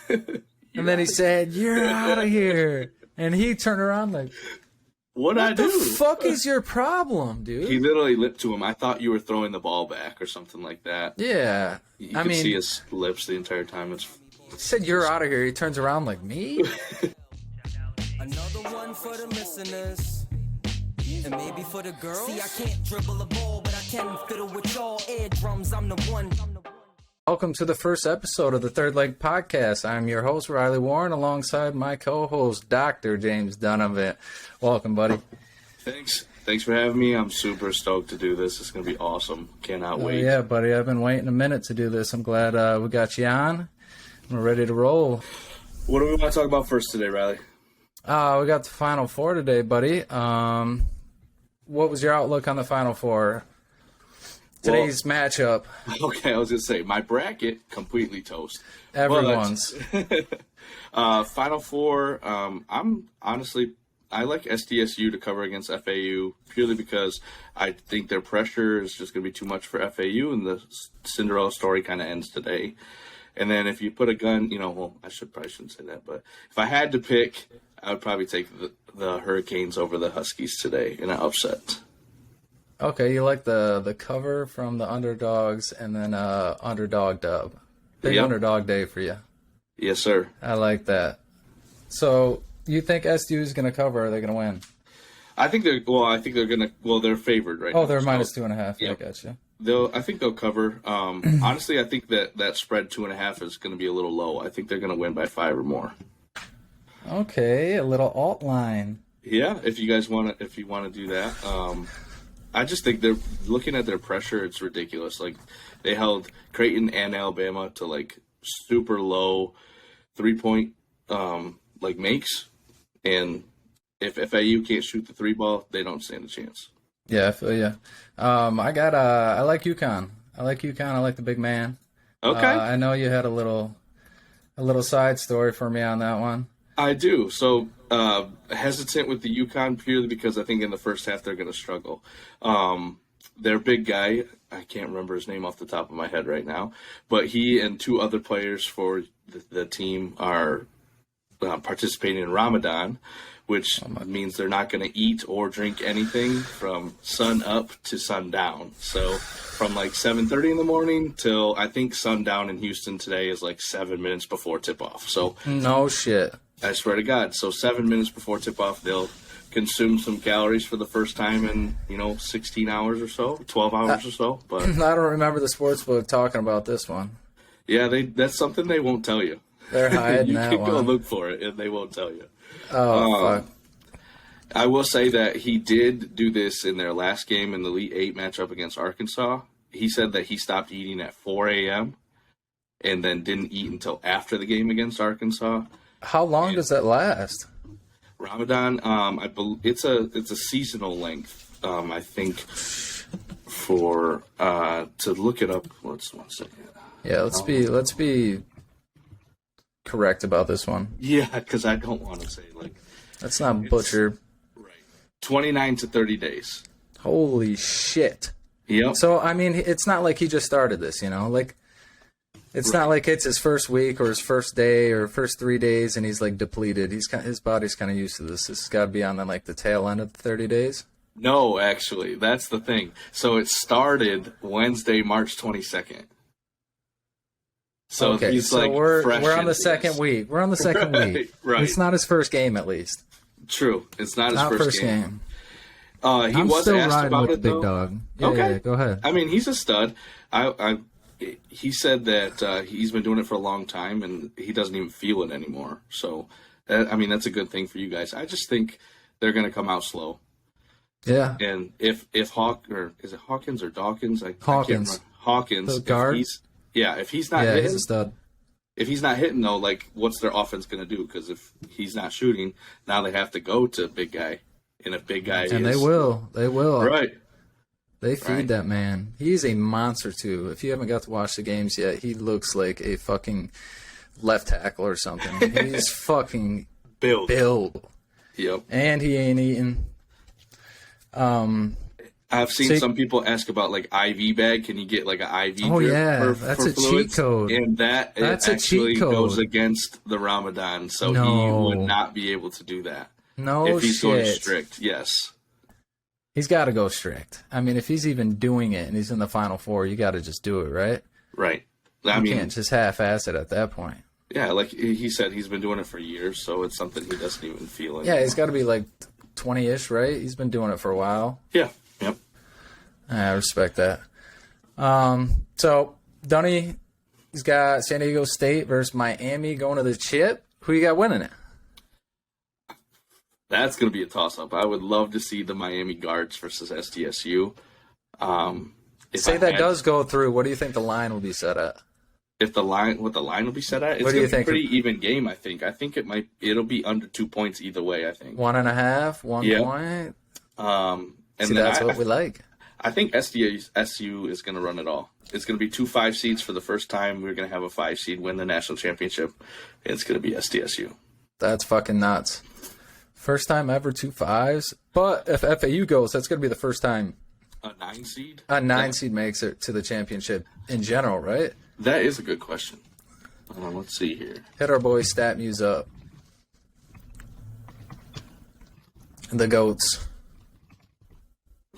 And then he said, "You're out of here." And he turned around like, What'd I do? What the fuck is your problem, dude? He literally lipped to him. I thought you were throwing the ball back or something like that. Yeah. You could see his lips the entire time. He said, "You're out of here." He turns around like, "Me?" Another one for the listeners. And maybe for the girls. See, I can't dribble a ball, but I can fiddle with y'all eardrums. I'm the one. Welcome to the first episode of the Third Leg Podcast. I'm your host, Riley Warren, alongside my co-host, Dr. James Dunavant. Welcome, buddy. Thanks for having me. I'm super stoked to do this. It's going to be awesome. Cannot wait. Yeah, buddy. I've been waiting a minute to do this. I'm glad we got you on. We're ready to roll. What do we want to talk about first today, Riley? We got the Final Four today, buddy. What was your outlook on the Final Four? Today's matchup. Okay, I was going to say, my bracket, completely toast. Everyone's. Final Four, I like SDSU to cover against FAU purely because I think their pressure is just going to be too much for FAU, and the Cinderella story kind of ends today. And then if you put a gun, I shouldn't say that, but if I had to pick, I would probably take the Hurricanes over the Huskies today in an upset. Okay, you like the cover from the underdogs and then underdog dub. Big underdog day for you. Yes, sir. I like that. So you think SDU is going to cover? Or are they going to win? I think they're going to. Well, they're favored right now. Oh, they're minus 2.5. Yeah, I got you. I think they'll cover. Honestly, I think that spread 2.5 is going to be a little low. I think they're going to win by 5 or more. Okay, a little alt line. Yeah, if you want to do that. I just think they're looking at their pressure. It's ridiculous. Like, they held Creighton and Alabama to like super low 3-point makes, and if FAU can't shoot the 3 ball, they don't stand a chance. Yeah, I feel you. I like UConn. I like the big man. Okay. I know you had a little side story for me on that one. I do. So hesitant with the UConn purely because I think in the first half they're going to struggle. Their big guy, I can't remember his name off the top of my head right now, but he and 2 other players for the team are participating in Ramadan, which means they're not going to eat or drink anything from sun up to sundown. So from like 7:30 in the morning till I think sundown in Houston today is like 7 minutes before tip-off. So no shit. I swear to God. So 7 minutes before tip-off, they'll consume some calories for the first time in, 16 hours or so, 12 hours or so. But I don't remember the sportsbook talking about this one. Yeah, that's something they won't tell you. They're hiding that one. You can go look for it, and they won't tell you. Oh, fuck. I will say that he did do this in their last game in the Elite 8 matchup against Arkansas. He said that he stopped eating at 4 a.m. and then didn't eat until after the game against Arkansas. How long does that last? Ramadan, I believe it's a seasonal length. I think for to look it up. Let's 1 second. Yeah, let's be correct about this one. Yeah, because I don't want to say like. That's not butcher. Right. 29 to 30 days. Holy shit. Yep. So I mean, it's not like he just started this, like. It's not like it's his first week or his first day or first 3 days and he's like depleted. His body's kind of used to this. This has got to be on the tail end of the 30 days. No, actually, that's the thing. So it started Wednesday, March 22nd. So okay, he's so like we're on the second week. We're on the second week. Right. It's not his first game, at least. True, it's not his first game. He I'm was still asked riding about with it the though. big dog. Yeah, Okay, yeah, go ahead. I mean, he's a stud. He said that he's been doing it for a long time and he doesn't even feel it anymore. So, that's a good thing for you guys. I just think they're going to come out slow. Yeah. And if is it Hawkins or Dawkins? Hawkins. Hawkins. The guard? If he's not hitting, he's a stud. If he's not hitting though, what's their offense going to do? Because if he's not shooting, now they have to go to big guy. And if big guy they will. Right. They feed that man. He's a monster, too. If you haven't got to watch the games yet, he looks like a fucking left tackle or something. He's fucking built. Yep. And he ain't eating. I've seen some people ask about like IV bag. Can you get like an IV? Oh drip yeah, for that's a fluids? cheat code. And that's a actually cheat code. goes against the Ramadan, so No. he would not be able to do that. No if he's going shit. strict, yes. He's got to go strict. I mean, if he's even doing it and he's in the Final Four, you got to just do it, right? Right. You can't just half-ass it at that point. Yeah, like he said, he's been doing it for years, so it's something he doesn't even feel anymore. Yeah, he's got to be like 20-ish, right? He's been doing it for a while. Yeah, yep. I respect that. So, Dunny, he's got San Diego State versus Miami going to the chip. Who you got winning it? That's going to be a toss-up. I would love to see the Miami Guards versus SDSU. Say that does go through. What do you think the line will be set at? What the line will be set at? It's What do you going to be think? a pretty even game, I think. I think it'll be under 2 points either way, I think. 1.5, 1 Yeah. point. And See, then that's what we like. I think SDSU is going to run it all. It's going to be 2 5 seeds for the first time. We're going to have a 5 seed win the national championship. It's going to be SDSU. That's fucking nuts. First time ever 2 5s. But if FAU goes, that's going to be the first time A 9 seed? a 9 seed makes it to the championship in general, right? That is a good question. Let's see here. Hit our boy Stat Muse up. The GOATs.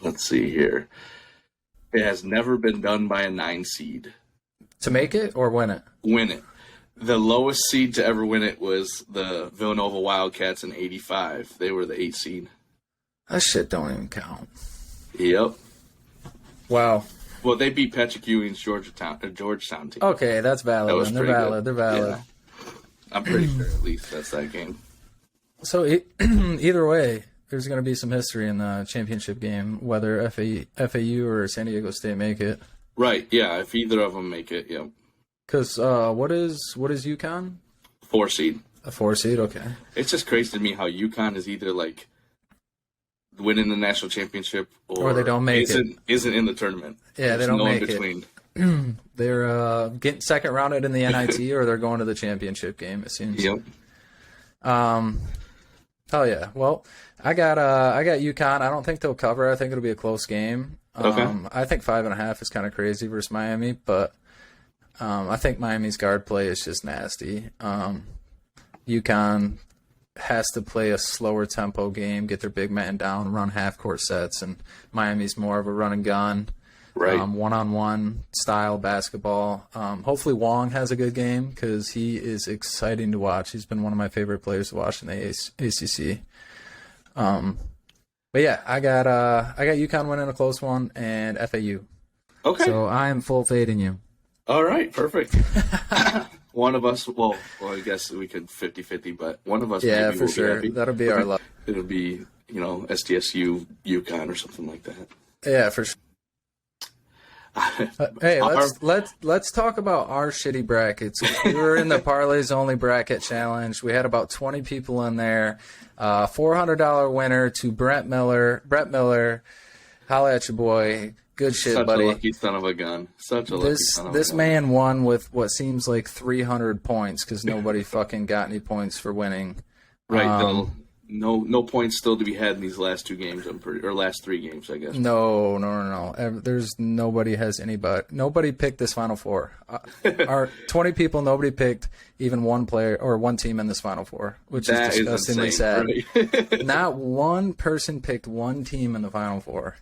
Let's see here. It has never been done by a 9 seed. To make it or win it? Win it. The lowest seed to ever win it was the Villanova Wildcats in '85. They were the 8 seed. That shit don't even count. Yep. Wow. Well, they beat Patrick Ewing's Georgetown team. Okay, that's valid. That was They're pretty valid. good. They're valid. Yeah. I'm pretty sure at least that's that game. So either way, there's going to be some history in the championship game, whether FAU or San Diego State make it. Right, yeah, if either of them make it, yeah. Because what is UConn? 4 seed. A 4 seed, okay. It's just crazy to me how UConn is either like winning the national championship Or they don't make it. Isn't in the tournament. Yeah, they There's don't no make in between. it. They're getting second rounded in the NIT, or they're going to the championship game. It seems. Yep. Hell yeah. Well, I got UConn. I don't think they'll cover. I think it'll be a close game. Okay. I think 5.5 is kind of crazy versus Miami, but I think Miami's guard play is just nasty. UConn has to play a slower tempo game, get their big man down, run half court sets, and Miami's more of a run and gun, Right. One-on-one style basketball. Hopefully Wong has a good game because he is exciting to watch. He's been one of my favorite players to watch in the ACC. But yeah, I got UConn winning a close one and FAU. Okay. So I am full fade in you. All right, perfect. One of us, well, I guess we could 50-50, but one of us Yeah, maybe for will sure. be happy. That'll be our luck. It'll be, SDSU, UConn, or something like that. Yeah, for sure. Hey, let's talk about our shitty brackets. We were in the parlays only bracket challenge. We had about 20 people in there. $400 winner to Brett Miller. Holla at your boy. Good shit, Such buddy. a lucky son of a gun. Such a lucky son of a gun. This man won with what seems like 300 points because nobody fucking got any points for winning. Right. No points still to be had in these last 2 games, or last 3 games, I guess. No. There's nobody picked this Final Four. Our 20 people, nobody picked even one player or one team in this Final Four, which That is disgustingly is sad. insane, right? Not one person picked one team in the Final Four.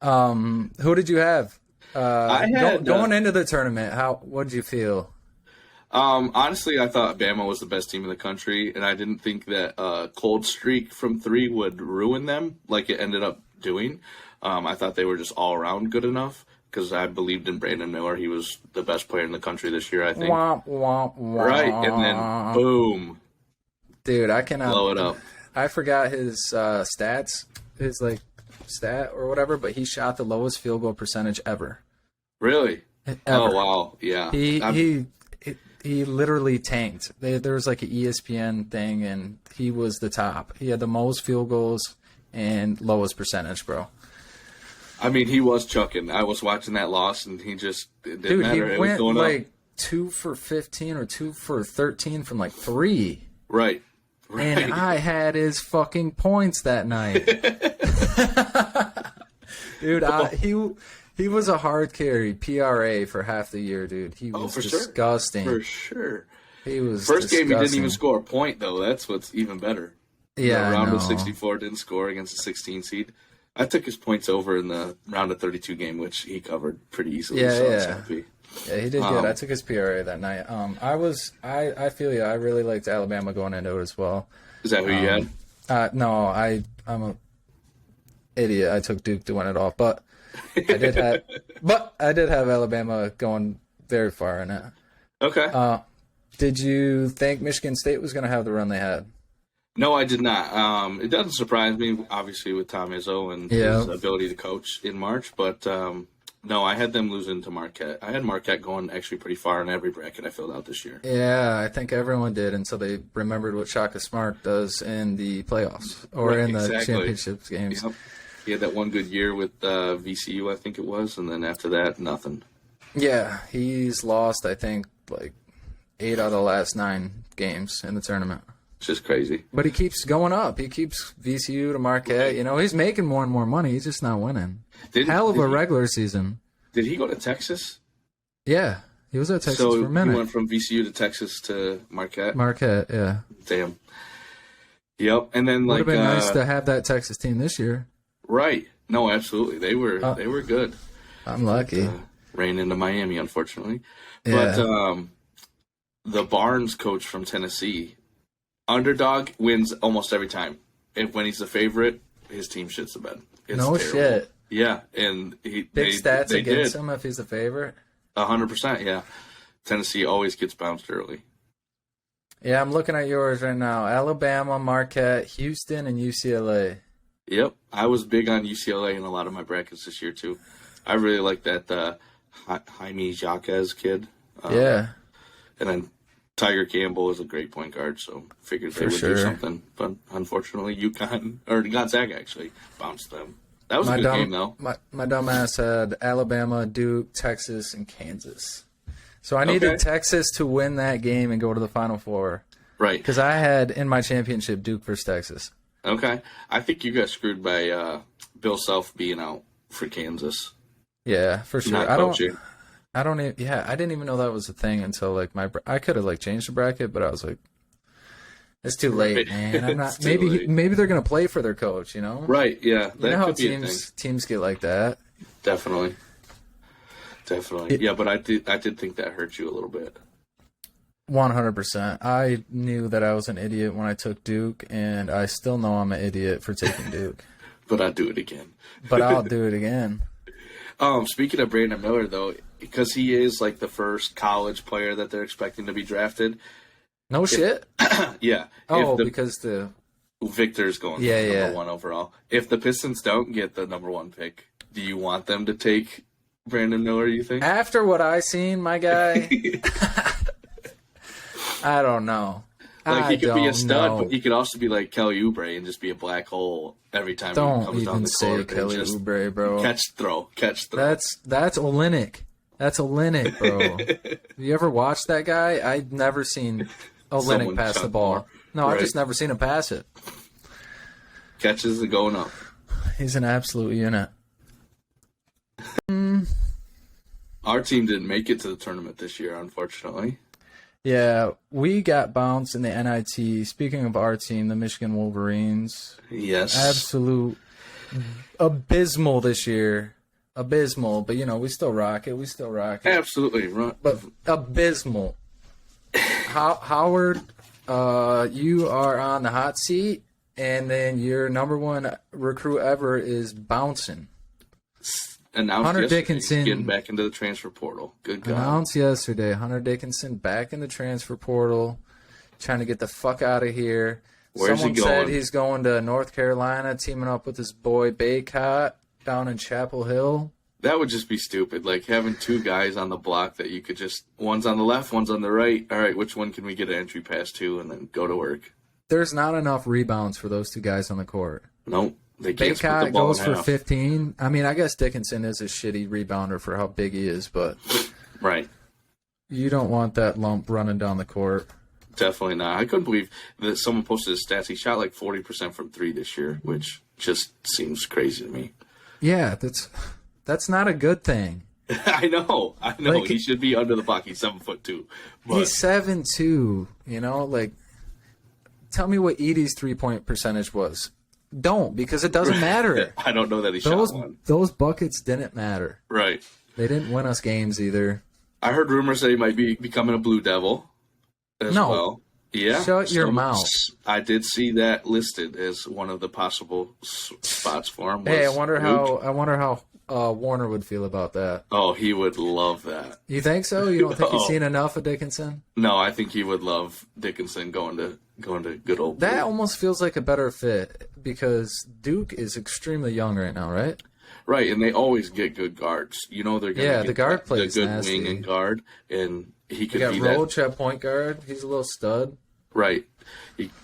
Who did you have? I had going into the tournament. What did you feel? Honestly, I thought Bama was the best team in the country, and I didn't think that a cold streak from 3 would ruin them like it ended up doing. I thought they were just all around good enough because I believed in Brandon Miller. He was the best player in the country this year, I think. Wah, wah, wah. Right, and then boom, dude, I cannot blow it up. I forgot his stats, his stat or whatever, but he shot the lowest field goal percentage ever. Really? Ever. Oh wow, yeah. He literally tanked. There was like an ESPN thing, and he was the top. He had the most field goals and lowest percentage, bro. I mean, he was chucking. I was watching that loss, and it didn't matter. He It went was going up. 2 for 15 or 2 for 13 from 3. Right. And I had his fucking points that night. Dude, he was a hard carry PRA for half the year, dude. He was disgusting. For sure. He was First disgusting. game, he didn't even score a point, though. That's what's even better. Yeah, round of 64 didn't score against a 16 seed. I took his points over in the round of 32 game, which he covered pretty easily. Yeah, so I was yeah. happy. Yeah, he did good. I took his PRA that night. I feel you. I really liked Alabama going into it as well. Is that who you had? No, I'm a idiot. I took Duke to win it all, but I did have Alabama going very far in it. Okay. Did you think Michigan State was going to have the run they had? No, I did not. It doesn't surprise me, obviously, with Tom Izzo and his ability to coach in March. But, no, I had them losing to Marquette. I had Marquette going actually pretty far in every bracket I filled out this year. Yeah, I think everyone did until they remembered what Shaka Smart does in the playoffs or in the championship games. Yep. He had that one good year with VCU, I think it was, and then after that, nothing. Yeah, he's lost, I think, like 8 out of the last 9 games in the tournament. It's just crazy. But he keeps going up. He keeps VCU to Marquette. You know, he's making more and more money. He's just not winning. Hell of a regular season. Did he go to Texas? Yeah, he was at Texas for a minute. He went from VCU to Texas to Marquette? Marquette, yeah. Damn. Yep, and then would have been nice to have that Texas team this year. Right. No, absolutely. They were good. I'm lucky. Ran into Miami, unfortunately. Yeah. But the Barnes coach from Tennessee, underdog wins almost every time. When he's the favorite, his team shits the bed. It's terrible. Shit. Yeah, and big stats against him if he's the favorite. 100%, yeah. Tennessee always gets bounced early. Yeah, I'm looking at yours right now. Alabama, Marquette, Houston, and UCLA. Yep, I was big on UCLA in a lot of my brackets this year too. I really like that Jaime Jaquez kid. Yeah, and then Tiger Campbell is a great point guard, so figured they would do something. But unfortunately, Gonzaga actually bounced them. That was a good game, though. My dumb ass had Alabama, Duke, Texas, and Kansas. So I needed Texas to win that game and go to the Final Four. Right. Because I had in my championship Duke versus Texas. Okay. I think you got screwed by Bill Self being out for Kansas. Yeah, for sure. Not coaching. I didn't even know that was a thing until like I could have changed the bracket, but I was like, it's too late, man. I'm not. Maybe they're gonna play for their coach, you know? Right? Yeah. You know how teams get like that. Definitely. Yeah, but I did think that hurt you a little bit. 100%. I knew that I was an idiot when I took Duke, and I still know I'm an idiot for taking Duke. But I'll do it again. But I'll do it again. Speaking of Brandon Miller, though, because he is like the first college player that they're expecting to be drafted. No shit? Yeah. Oh, because the Victor's going number 1 overall. If the Pistons don't get the number 1 pick, do you want them to take Brandon Miller, you think? After what I seen, my guy, I don't know. He could be a stud, but he could also be like Kelly Oubre and just be a black hole every time he comes down the court. Don't even say Kelly Oubre, bro. Catch, throw. That's Olenek. That's Olenek, bro. Have you ever watched that guy? I've never seen Olenek pass the ball. No, I've just never seen him pass it. Catches it going up. He's an absolute unit. Our team didn't make it to the tournament this year, unfortunately. Yeah, we got bounced in the NIT. Speaking of our team, the Michigan Wolverines. Yes. Absolute abysmal this year. Abysmal, but we still rock it. Absolutely. But abysmal. Howard, you are on the hot seat, and then your number 1 recruit ever is bouncing. Announced Hunter yesterday Dickinson getting back into the transfer portal. Good God. Announced yesterday, Hunter Dickinson back in the transfer portal, trying to get the fuck out of here. Where's Someone he going? said he's going to North Carolina, teaming up with his boy Baycott down in Chapel Hill. That would just be stupid. Like having 2 guys on the block that you could just, one's on the left, one's on the right. All right, which one can we get an entry pass to and then go to work? There's not enough rebounds for those 2 guys on the court. Nope. They can't split the Baycott ball goes in for half. 15. I mean, I guess Dickinson is a shitty rebounder for how big he is, but right. You don't want that lump running down the court. Definitely not. I couldn't believe that someone posted his stats. He shot like 40% from 3 this year, which just seems crazy to me. Yeah, that's not a good thing. I know. Like, he should be under the block. He's 7'2". But He's 7'2", you know, like, tell me what Edie's 3-point percentage was. Don't, because it doesn't matter. I don't know that he shot one. Those buckets didn't matter. Right. They didn't win us games either. I heard rumors that he might be becoming a Blue Devil as well. Yeah. Shut your mouth. I did see that listed as one of the possible spots for him. Hey, I wonder how Warner would feel about that. Oh, he would love that. You think so? You don't think he's seen enough of Dickinson? No, I think he would love Dickinson going to good old. That Blue. almost feels like a better fit because Duke is extremely young right now, right? Right, and they always get good guards. You know they're going to get the guard plays the good nasty. wing and guard, and he could You be got Roach at point guard. He's a little stud. Right.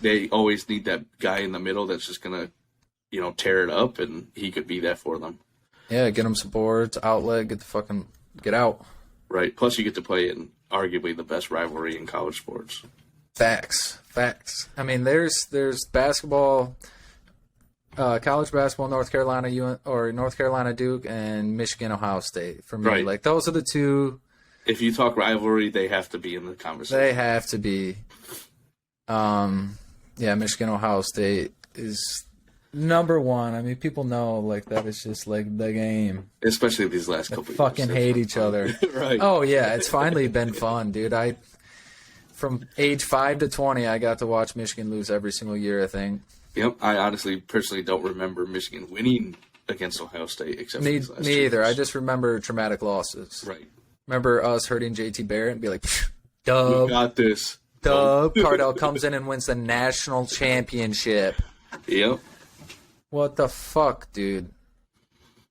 They always need that guy in the middle that's just going to, tear it up, and he could be that for them. Yeah, get him some boards, outlet, get out. Right. Plus, you get to play in arguably the best rivalry in college sports. Facts. I mean, there's basketball, college basketball, North Carolina Duke, and Michigan Ohio State for me. Right. Like those are the two. If you talk rivalry, they have to be in the conversation. They have to be. Michigan Ohio State is number one. I mean, people know like that is just like the game. Especially these last couple They fucking years. hate each other. Right. Oh yeah, it's finally been fun, dude. From age 5 to 20, I got to watch Michigan lose every single year, I think. Yep. I honestly, personally don't remember Michigan winning against Ohio State except for these last 2 Me either. years. I just remember traumatic losses. Right. Remember us hurting JT Barrett and be like, We dub, got this. dub. Cardell comes in and wins the national championship. Yep. What the fuck, dude?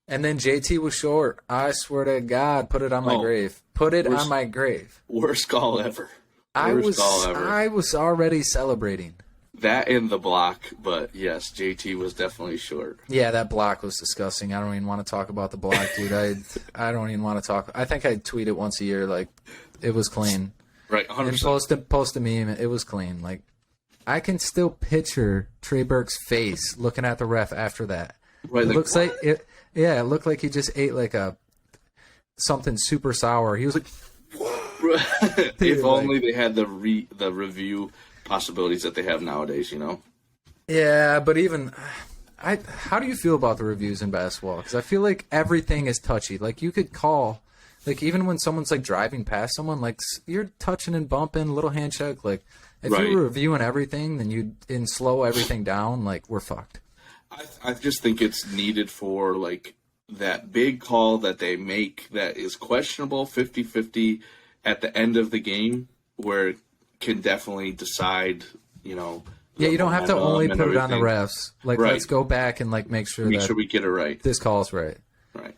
And then JT was short. I swear to God, put it on my grave. Put it on my grave. Worst call ever. I was already celebrating. That in the block, but yes, JT was definitely short. Yeah, that block was disgusting. I don't even want to talk about the block, dude. I don't even want to talk. I think I tweet it once a year, like it was clean. Right, 100%. And post a meme, it was clean. Like I can still picture Trey Burke's face looking at the ref after that. Right, It looks like it. Yeah, it looked like he just ate like something super sour. He was like, if only they had the review possibilities that they have nowadays, Yeah, but even how do you feel about the reviews in basketball? Because I feel like everything is touchy. Like you could call, like even when someone's like driving past someone, like you're touching and bumping, little handshake. Like if you were reviewing everything, then you'd slow everything down. Like we're fucked. I just think it's needed for like that big call that they make that is questionable 50-50 at the end of the game where it can definitely decide, Yeah, you don't have to only put it on the refs. Like, let's go back and like make sure we get it right. This call's right. Right.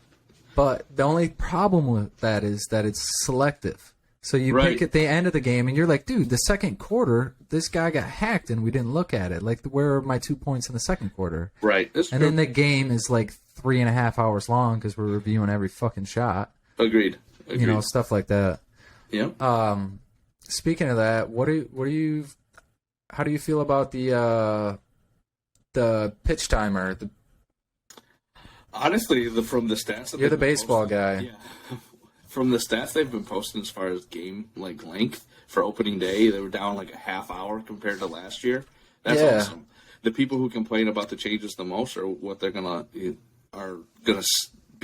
But the only problem with that is that it's selective. So you pick at the end of the game, and you're like, dude, the second quarter, this guy got hacked, and we didn't look at it. Like, where are my 2 points in the second quarter? Right. And then the game is like 3.5 hours long because we're reviewing every fucking shot. Agreed. Stuff like that. Yeah. Speaking of that, how do you feel about the pitch timer? Honestly, from the stats, You're the baseball guy. Yeah. From the stats they've been posting as far as game length for opening day, they were down like a half hour compared to last year. That's awesome. The people who complain about the changes the most are what are gonna be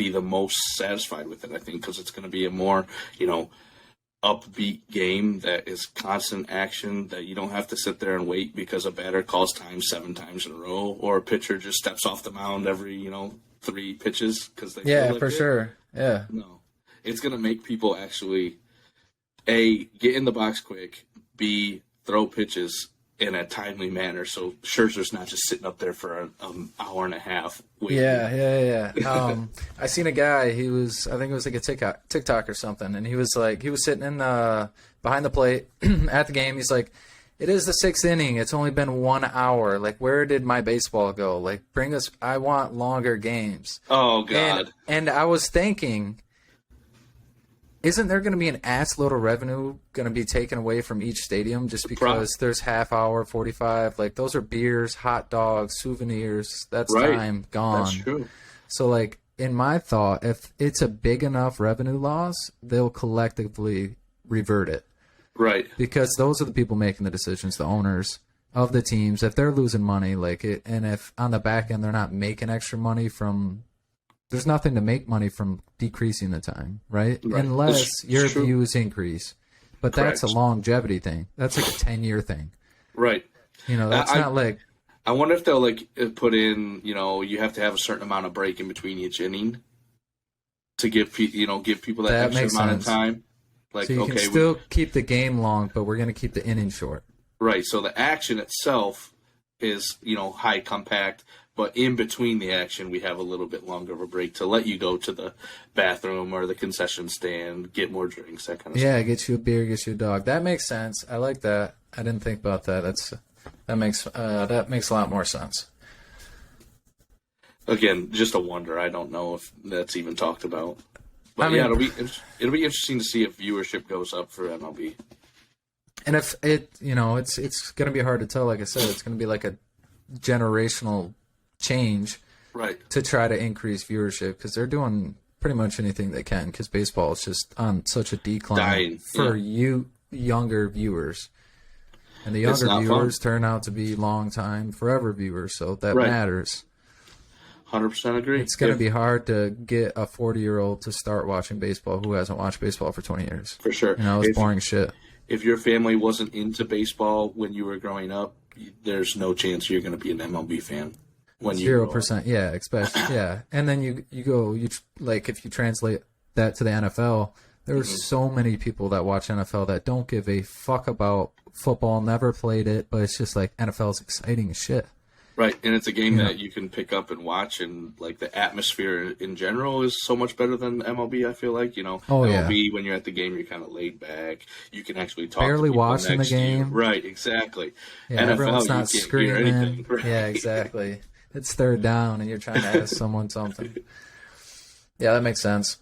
the most satisfied with it. I think because it's gonna be a more upbeat game that is constant action, that you don't have to sit there and wait because a batter calls time 7 times in a row or a pitcher just steps off the mound every 3 pitches because they feel like for it. sure. Yeah. No. It's going to make people actually, A, get in the box quick, B, throw pitches in a timely manner so Scherzer's not just sitting up there for an hour and a half waiting. Yeah. I seen a guy, I think it was like a TikTok or something, and he was sitting in behind the plate at the game. He's like, it is the 6th inning. It's only been 1 hour. Like, where did my baseball go? Like, I want longer games. Oh, God. And I was thinking, isn't there going to be an ass load of revenue going to be taken away from each stadium just because there's half hour, 45? Like, those are beers, hot dogs, souvenirs. That's time gone. That's true. So, like, in my thought, if it's a big enough revenue loss, they'll collectively revert it. Right. Because those are the people making the decisions, the owners of the teams. If they're losing money, and if on the back end they're not making extra money from, there's nothing to make money from decreasing the time, right? Unless your views increase. But that's a longevity thing. That's like a 10-year thing. Right. That's not like. I wonder if they'll put in, you have to have a certain amount of break in between each inning to give people that extra amount of time. So you can still keep the game long, but we're going to keep the inning short. Right. So the action itself is, high compact, but in between the action, we have a little bit longer of a break to let you go to the bathroom or the concession stand, get more drinks, that kind of stuff. Yeah, get you a beer, get you a dog. That makes sense. I like that. I didn't think about that. That makes a lot more sense. Again, just a wonder. I don't know if that's even talked about. But it'll be interesting to see if viewership goes up for MLB. And if it's going to be hard to tell. Like I said, it's going to be like a generational change, right? To try to increase viewership because they're doing pretty much anything they can because baseball is just on such a decline for you younger viewers. And the younger viewers turn out to be long-time, forever viewers, so that matters. 100% agree. It's going to be hard to get a 40-year-old to start watching baseball who hasn't watched baseball for 20 years. For sure. It's boring shit. If your family wasn't into baseball when you were growing up, there's no chance you're going to be an MLB fan. 0%, yeah, especially, yeah. And then you if you translate that to the NFL, there's so many people that watch NFL that don't give a fuck about football, never played it, but it's just like NFL's exciting as shit. Right, and it's a game that you can pick up and watch, and the atmosphere in general is so much better than MLB. I feel like MLB when you're at the game, you're kind of laid back. You can actually talk. Barely to people watching the game. Right, exactly. Yeah, NFL, everyone's not screaming. Hear anything. Right. Yeah, exactly. It's third down, and you're trying to ask someone something. Yeah, that makes sense.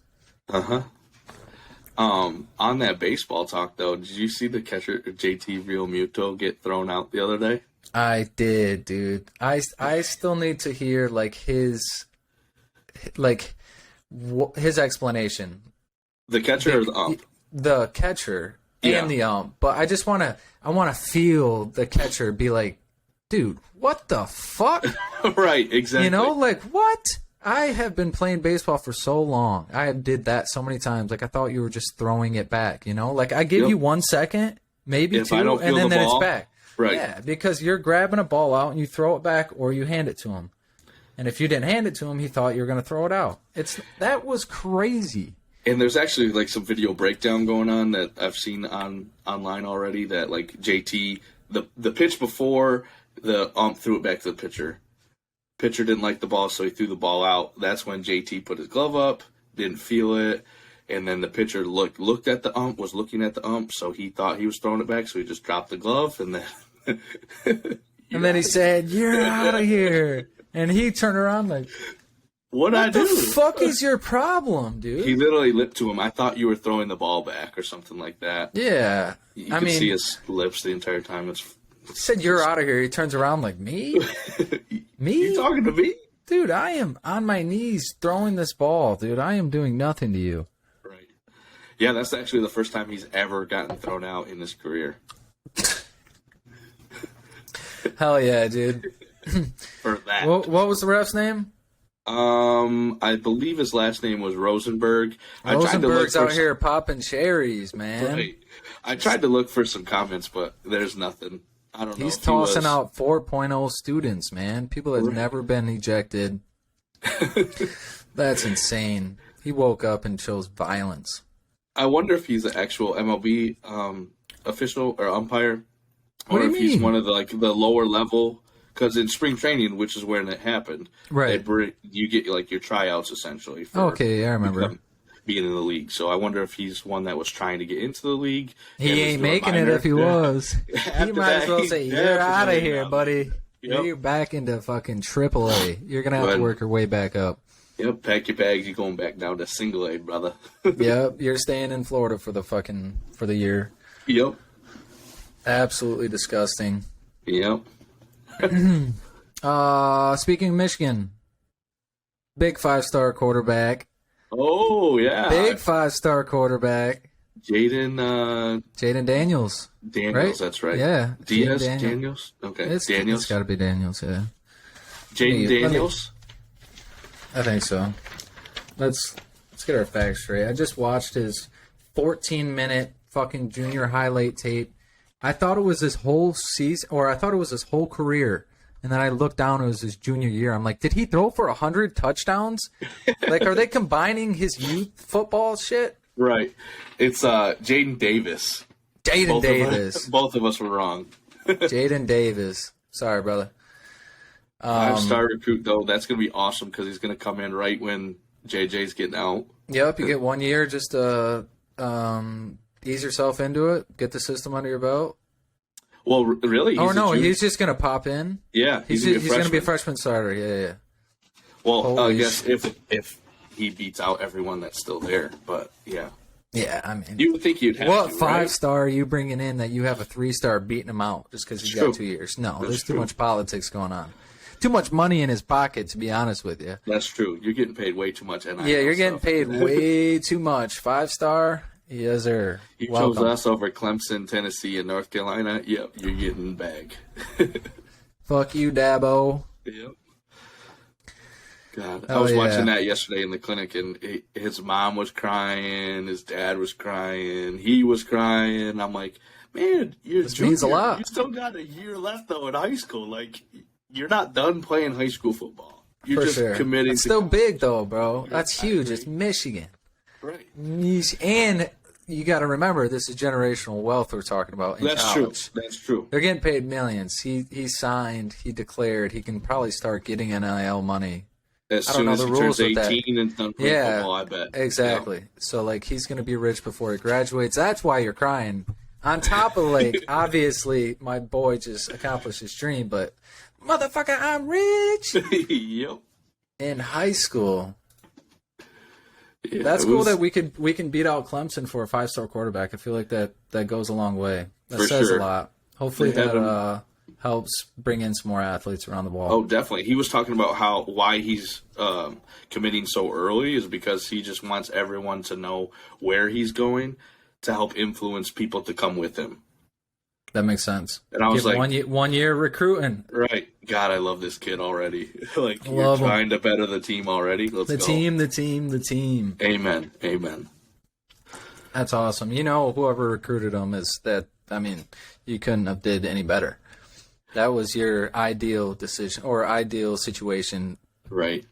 On that baseball talk, though, did you see the catcher JT Realmuto get thrown out the other day? I did, dude. I still need to hear his explanation. The catcher or the ump? The catcher and the ump. But I want to feel the catcher be like, dude, what the fuck? Right, exactly. What? I have been playing baseball for so long. I did that so many times. I thought you were just throwing it back, I give you 1 second, maybe two, and then it's back. Right. Yeah, because you're grabbing a ball out and you throw it back or you hand it to him. And if you didn't hand it to him, he thought you were going to throw it out. That was crazy. And there's actually some video breakdown going on that I've seen online already that JT, the pitch before the ump threw it back to the pitcher. Pitcher didn't like the ball, so he threw the ball out. That's when JT put his glove up, didn't feel it, and then the pitcher looked at the ump, was looking at the ump, so he thought he was throwing it back, so he just dropped the glove, and then... and then he said, "You're out of here." And he turned around What the fuck is your problem, dude? He literally lipped to him, "I thought you were throwing the ball back," or something like that. Yeah. You could see his lips the entire time. He said, "You're out of here." He turns around me? Me? You talking to me? Dude, I am on my knees throwing this ball, dude. I am doing nothing to you. Right. Yeah, that's actually the first time he's ever gotten thrown out in his career. Hell yeah, dude. For that. What was the ref's name? I believe his last name was Rosenberg. Rosenberg's out here popping cherries, man. Right. I tried to look for some comments, but there's nothing. I don't know. He's tossing out 4.0 students, man. People that have never been ejected. That's insane. He woke up and chose violence. I wonder if he's an actual MLB official or umpire, or if he's one of the lower level. Because in spring training, which is when it happened, right? You get your tryouts essentially. Okay, I remember being in the league. So I wonder if he's one that was trying to get into the league. He ain't making it if he was. He might as well say, "You're out of here, buddy. Yep. You're back into fucking AAA. You're gonna have to work your way back up." Yep, pack your bags. You're going back down to single A, brother. Yep, you're staying in Florida for the year. Yep. Absolutely disgusting. Yep. Speaking of Michigan, Big 5-star quarterback. Oh yeah, Big 5-star quarterback. Jaden Daniels. Daniels, Right? that's right. Yeah. Diaz Jaden Daniels. Okay, It's Daniels. got to be Daniels, yeah. Jaden Daniels. I think so. Let's get our facts straight. I just watched his 14-minute fucking junior highlight tape. I thought it was his whole season, or I thought it was his whole career. And then I looked down, it was his junior year. I'm like, did he throw for 100 touchdowns? Like, are they combining his youth football shit? Right. It's Jaden Davis. Jaden Davis. Both of us were wrong. Jaden Davis. Sorry, brother. 5-star recruit, though. That's going to be awesome because he's going to come in right when JJ's getting out. Yep, you get 1 year just to ease yourself into it, get the system under your belt. Well, really? He's just going to pop in? Yeah, he's going to be a freshman starter, yeah. Well, I guess if he beats out everyone that's still there, but yeah. Yeah, I mean, you would think you'd have what to, 5-star are you bringing in that you have a 3-star beating him out just because he's got 2 years? No, there's too much politics going on. Too much money in his pocket, to be honest with you. That's true. You're getting paid way too much. Yeah, you're getting paid way too much. 5-star, yes, sir. You chose us over Clemson, Tennessee, and North Carolina. Yep, you're getting bag. Fuck you, Dabo. Yep. God, I was watching that yesterday in the clinic, and his mom was crying, his dad was crying, he was crying. I'm like, man, this means a lot. You still got a year left though in high school. Like, you're not done playing high school football. You're just committing. It's still big though, bro. That's huge. It's Michigan, right? And you got to remember, this is generational wealth we're talking about in college. That's true. They're getting paid millions. He signed. He declared. He can probably start getting NIL money. As soon as he turns 18 and done playing football, I bet. Exactly. Yeah. So, like, he's going to be rich before he graduates. That's why you're crying. On top of, like, obviously, my boy just accomplished his dream, but, motherfucker, I'm rich. Yep. In high school. Yeah, that's cool that we can beat out Clemson for a 5-star quarterback. I feel like that goes a long way. That says a lot. Hopefully that helps bring in some more athletes around the ball. Oh, definitely. He was talking about why he's committing so early is because he just wants everyone to know where he's going to help influence people to come with him. That makes sense. And I was like, 1 year recruiting. Right. God, I love this kid already. Like, you're trying to better the team already. Let's go. The team. Amen. That's awesome. You know, whoever recruited him you couldn't have did any better. That was your ideal decision or ideal situation. Right.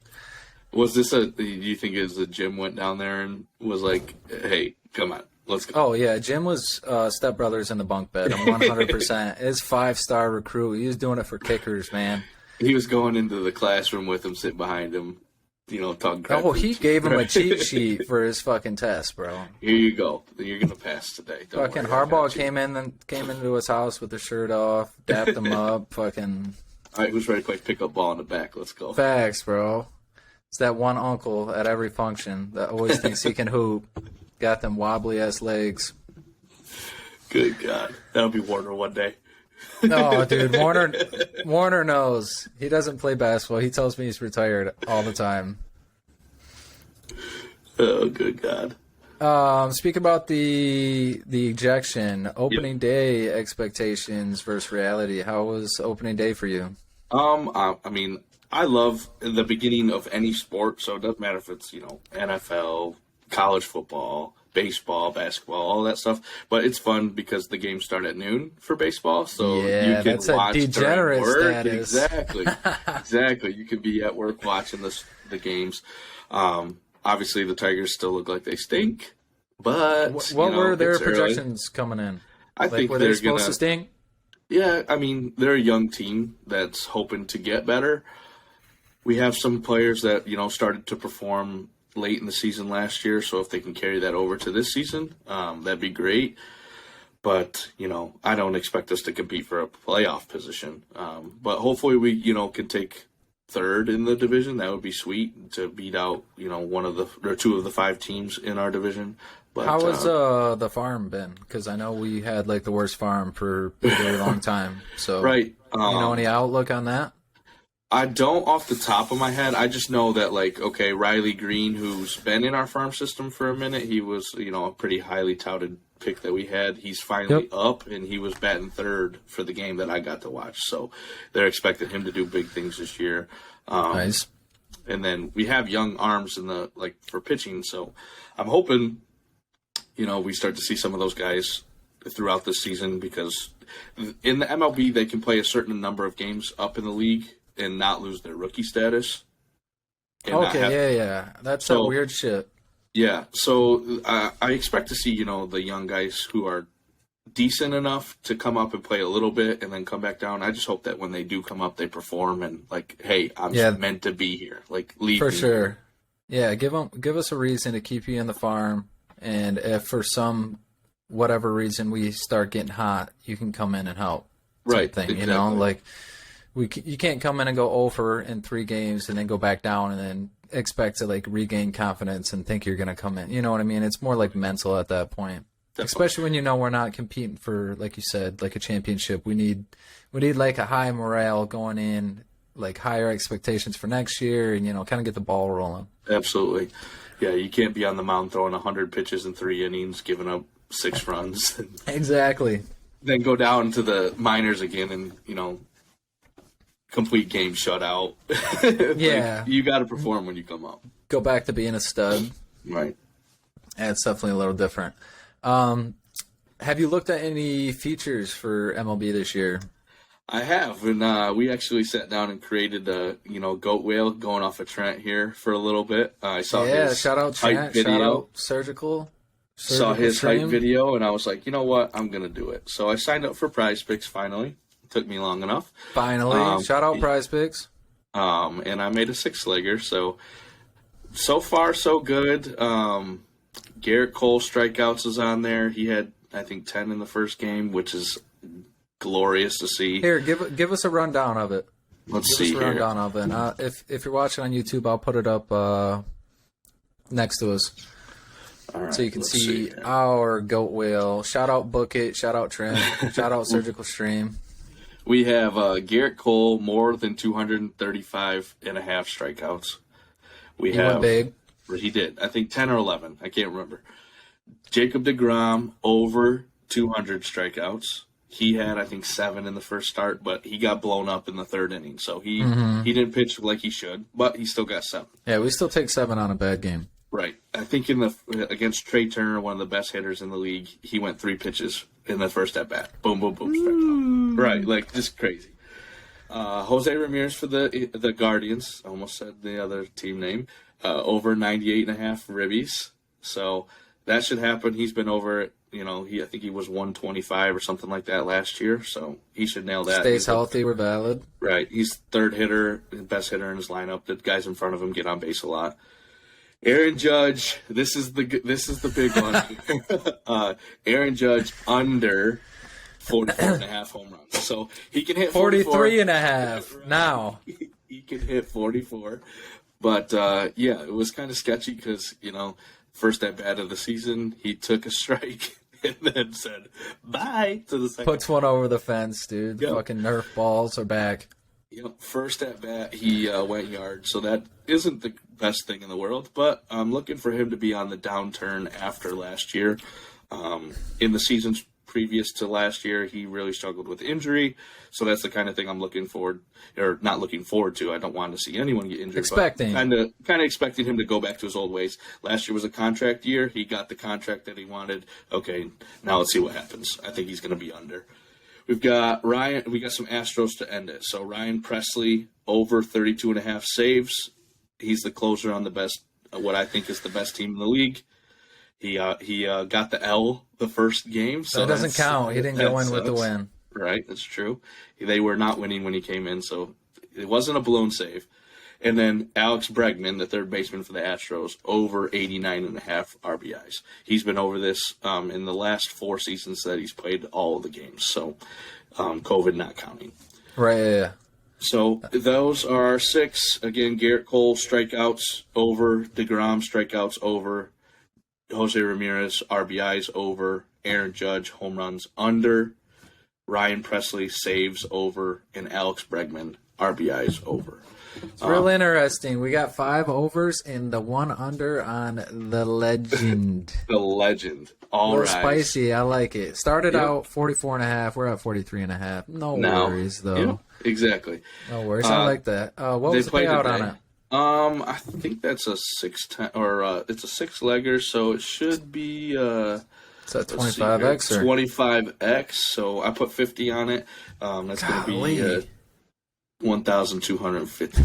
Was this do you think it was the Jim went down there and was like, hey, come on, let's go? Oh, yeah. Jim was stepbrothers in the bunk bed. 100%. His 5-star recruit. He was doing it for kickers, man. He was going into the classroom with him, sitting behind him, talking crap. Oh, he gave him a cheat sheet for his fucking test, bro. Here you go. You're going to pass today. Fucking Harbaugh came into his house with his shirt off, dapped him up, fucking. All right, who's ready to play pickup ball in the back? Let's go. Facts, bro. It's that one uncle at every function that always thinks he can hoop. Got them wobbly-ass legs. Good God. That'll be Warner one day. No, dude, Warner knows. He doesn't play basketball. He tells me he's retired all the time. Oh, good God. Speak about the ejection, opening day expectations versus reality. How was opening day for you? I mean, I love the beginning of any sport, so it doesn't matter if it's, NFL, college football, baseball, basketball, all that stuff. But it's fun because the games start at noon for baseball, so you can watch during work. Status. Exactly. You can be at work watching the games. Obviously, the Tigers still look like they stink, but what were their projections coming in? I think were they supposed to stink? Yeah, I mean, they're a young team that's hoping to get better. We have some players that started to perform late in the season last year, so if they can carry that over to this season, that'd be great. But I don't expect us to compete for a playoff position. But hopefully we can take third in the division. That would be sweet to beat out one of the or two of the 5 teams in our division. But how has the farm been? Because I know we had the worst farm for a very long time. So right, any outlook on that? I don't off the top of my head. I just know that, like, okay, Riley Green, who's been in our farm system for a minute, he was, a pretty highly touted pick that we had. He's finally up, and he was batting third for the game that I got to watch. So they're expecting him to do big things this year. Nice. And then we have young arms for pitching. So I'm hoping, we start to see some of those guys throughout this season, because in the MLB, they can play a certain number of games up in the league and not lose their rookie status. Yeah. That's that weird shit. Yeah, so I expect to see, the young guys who are decent enough to come up and play a little bit and then come back down. I just hope that when they do come up, they perform and, like, hey, I'm meant to be here. Like, leave for me sure. Here. Yeah, give us a reason to keep you in the farm, and if for some whatever reason we start getting hot, you can come in and help. Right, thing, exactly. like you can't come in and go over in 3 games and then go back down and then expect to, like, regain confidence and think you're going to come in. You know what I mean? It's more like mental at that point. Definitely. Especially when we're not competing for, like you said, like a championship. We need like a high morale going in, like higher expectations for next year, and kind of get the ball rolling. Absolutely. Yeah, you can't be on the mound throwing 100 pitches in 3 innings, giving up 6 runs. Exactly. Then go down to the minors again and, complete game shutout. Yeah. You got to perform when you come up. Go back to being a stud. Right. Yeah, it's definitely a little different. Have you looked at any features for MLB this year? I have, and we actually sat down and created a, goat whale going off of Trent here for a little bit. I saw his shout out Trent, video. Shout out Surgical Saw his stream. hype video, and I was like, you know what? I'm going to do it. So I signed up for Prize Picks finally. It took me long enough. Finally. Shout out Prize Picks. And I made a 6-legger. So far, so good. Garrett Cole strikeouts is on there. He had, I think, 10 in the first game, which is glorious to see. Here, give us a rundown of it. Let's see here. Rundown of it. If you're watching on YouTube, I'll put it up next to us. All right, so you can see our goat whale. Shout out Book It. Shout out Trent. Shout out Surgical Stream. We have Garrett Cole, more than 235 and a half strikeouts. He went big. He did. I think 10 or 11. I can't remember. Jacob deGrom, over 200 strikeouts. He had, I think, 7 in the first start, but he got blown up in the 3rd inning. So he didn't pitch like he should, but he still got 7. Yeah, we still take 7 on a bad game. Right. I think against Trey Turner, one of the best hitters in the league, he went 3 pitches in the first at bat. Boom, boom, boom, strikeout. Right, like, just crazy. Jose Ramirez for the Guardians, I almost said the other team name, over 98.5 ribbies. So that should happen. He's been over it. I think he was 125 or something like that last year, so he should nail that. Stays healthy, we're valid. Right. He's 3rd hitter, best hitter in his lineup. The guys in front of him get on base a lot. Aaron Judge, this is the big one. Aaron Judge under 44.5 home runs. So he can hit 43.5 now. He can hit 44. But, it was kind of sketchy because, first at bat of the season, he took a strike and then said bye to the second. Puts one over the fence, dude. Yep. Fucking Nerf balls are back. First at bat, he went yard, so that isn't the best thing in the world, but I'm looking for him to be on the downturn after last year. In the seasons previous to last year, he really struggled with injury, so that's the kind of thing I'm looking forward, or not looking forward to. I don't want to see anyone get injured, expecting. But kind of expecting him to go back to his old ways. Last year was a contract year. He got the contract that he wanted. Okay, now let's see what happens. I think he's going to be under. We've got Ryan. We got some Astros to end it. So Ryan Presley, over 32.5 saves. He's the closer on the best, what I think is the best team in the league. He got the L the first game. So that doesn't count. He didn't go in with the win. Right, that's true. They were not winning when he came in, so it wasn't a blown save. And then Alex Bregman, the 3rd baseman for the Astros, over 89.5 RBIs. He's been over this in the last 4 seasons that he's played all of the games, so COVID not counting. Right, yeah. So those are 6. Again, Garrett Cole, strikeouts over. DeGrom, strikeouts over. Jose Ramirez, RBIs over. Aaron Judge, home runs under. Ryan Presley, saves over. And Alex Bregman, RBIs over. It's real interesting. We got 5 overs and the 1 under on the legend. The legend. All right. Spicy. I like it. Started out 44.5. We're at 43.5. No worries, though. Yep, exactly. No worries. I like that. What was the payout on it? I think that's a 6-10 or it's a 6-legger, so it should be It's at 25x or 25x. So I put 50 on it. That's going to be 1,250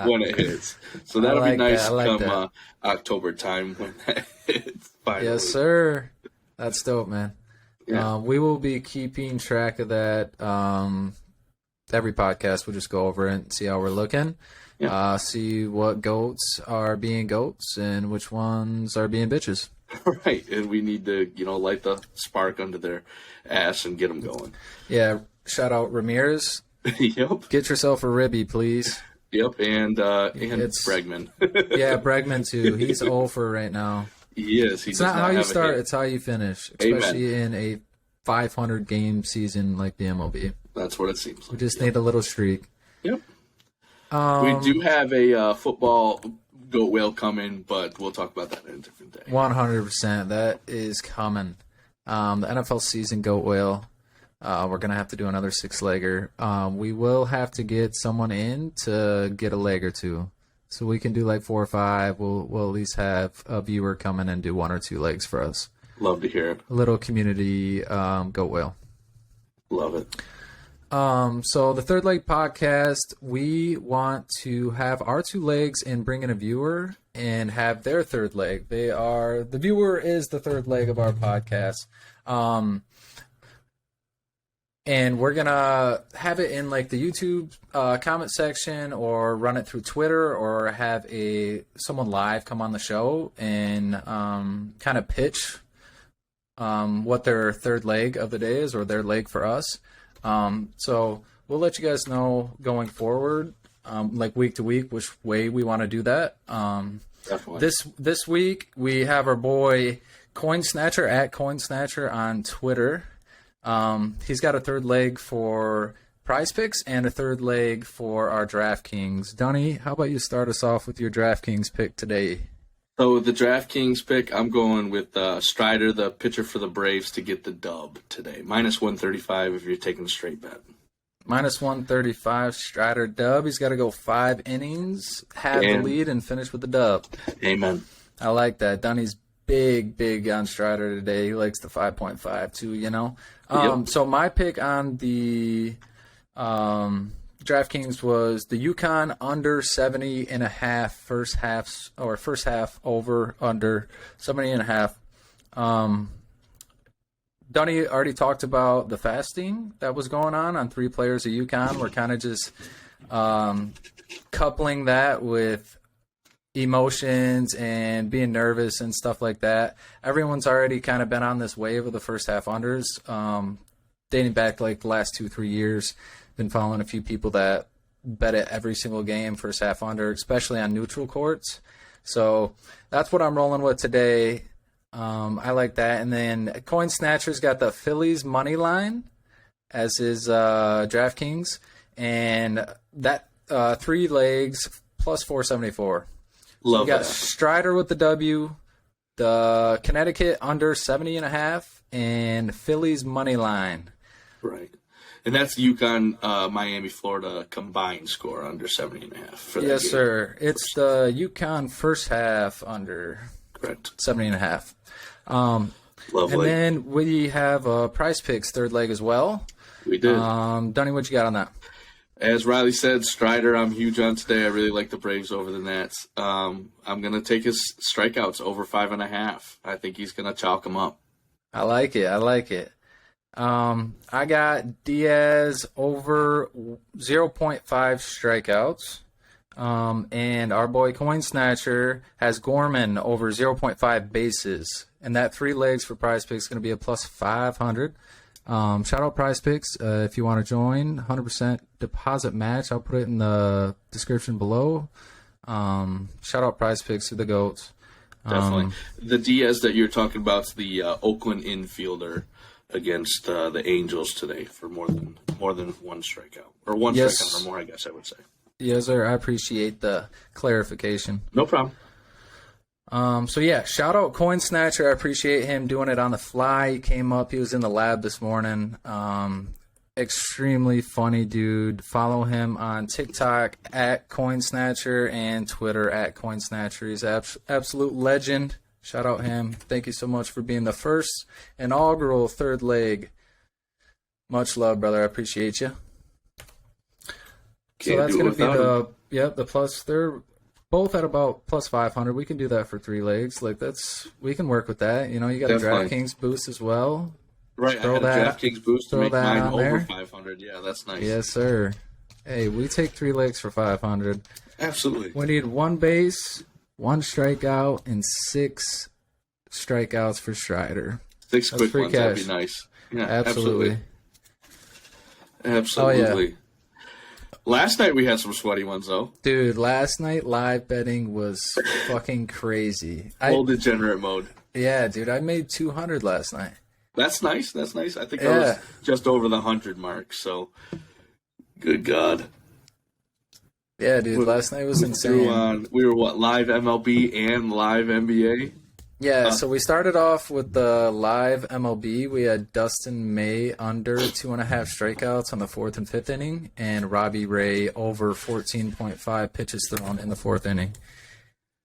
when it hits. So that'll be nice come October time when that hits. Finally. Yes, sir. That's dope, man. Yeah. We will be keeping track of that. Every podcast, we'll just go over it and see how we're looking. Yeah. See what goats are being goats and which ones are being bitches. Right, and we need to, light the spark under their ass and get them going. Yeah, shout out Ramirez. Yep. Get yourself a ribby, please. Yep, and Bregman. Yeah, Bregman too. He's 0 for right now. He is. It's not how you start; it's how you finish. Especially in a 500 game season like the MLB. That's what it seems like. We just need a little streak. Yep. We do have a football goat whale coming, but we'll talk about that in a different day. 100%. That is coming. The NFL season goat whale. We're going to have to do another 6-legger. We will have to get someone in to get a leg or two. So we can do like 4 or 5. We'll at least have a viewer come in and do 1 or 2 legs for us. Love to hear it. A little community goat whale. Love it. So the Third Leg podcast, we want to have our 2 legs and bring in a viewer and have their 3rd leg. The viewer is the 3rd leg of our podcast. And we're going to have it in like the YouTube comment section or run it through Twitter or have someone live come on the show and kind of pitch what their 3rd leg of the day is or their leg for us. So we'll let you guys know going forward, like week to week, which way we want to do that. Definitely. This week we have our boy Coin Snatcher at Coin Snatcher on Twitter. He's got a 3rd leg for Prize Picks and a 3rd leg for our DraftKings. Donnie, how about you start us off with your DraftKings pick today? So the DraftKings pick, I'm going with Strider, the pitcher for the Braves, to get the dub today. -135 if you're taking a straight bet. -135 Strider dub. He's got to go 5 innings, have the lead, and finish with the dub. Amen. I like that. Donnie's big on Strider today. He likes the 5.5 too, Yep. So my pick on the DraftKings was the UConn under 70.5 first half over under 70.5. Donnie already talked about the fasting that was going on 3 players of UConn. We're kind of just coupling that with emotions and being nervous and stuff like that. Everyone's already kind of been on this wave of the first half unders, dating back to like the last 2-3 years. Been following a few people that bet it every single game first half under, especially on neutral courts. So that's what I'm rolling with today. I like that. And then Coin Snatcher's got the Phillies money line as his DraftKings, and that 3 legs plus 474. Love you got that. Strider with the W, the Connecticut under 70.5, and Phillies money line. Right. And that's UConn, Miami, Florida combined score under 70.5 for that Yes, game. sir. It's the UConn first half under Correct. 70.5. Lovely. And then we have Prize Picks 3rd leg as well. We did. Donnie, what you got on that? As Riley said, Strider, I'm huge on today. I really like the Braves over the Nats. I'm going to take his strikeouts over 5.5. I think he's going to chalk them up. I like it. I got Diaz over 0.5 strikeouts. And our boy Coin Snatcher has Gorman over 0.5 bases. And that 3 legs for Prize Picks is going to be a plus 500. Shout out Prize Picks. If you want to join, 100% deposit match. I'll put it in the description below. Shout out Prize Picks to the GOATs. Definitely. The Diaz that you're talking about is the Oakland infielder. against the Angels today for more than one strikeout, or one Yes. strikeout or more, I guess I would say. Yes, sir. I appreciate the clarification. No problem. So yeah, shout out Coin Snatcher. I appreciate him doing it on the fly. He came up. He was in the lab this morning. Extremely funny dude. Follow him on TikTok at Coin Snatcher and Twitter at Coin Snatcher. He's absolute legend. Shout out him. Thank you so much for being the first inaugural third leg. Much love, brother. I appreciate you. So that's going to be the plus. They're both at about plus 500. We can do that for 3 legs. Like we can work with that. You know, you got Definitely. a DraftKings boost as well. Right, I had a DraftKings boost to make mine over 500. Yeah, that's nice. Yes, sir. Hey, we take 3 legs for 500. Absolutely. We need 1 base, 1 strikeout, and 6 strikeouts for Strider. 6 quick free ones, cash. that'd be nice. Yeah, Absolutely. Absolutely. Oh, yeah. Last night we had some sweaty ones, though. Dude, last night live betting was fucking crazy. Full degenerate mode. Yeah, dude, I made 200 last night. That's nice. That's nice. I think I was just over the 100 mark, so good God. Yeah, dude, last night was insane. We were, live MLB and live NBA? Yeah, so we started off with the live MLB. We had Dustin May under 2.5 strikeouts on the 4th and 5th inning, and Robbie Ray over 14.5 pitches thrown in the 4th inning.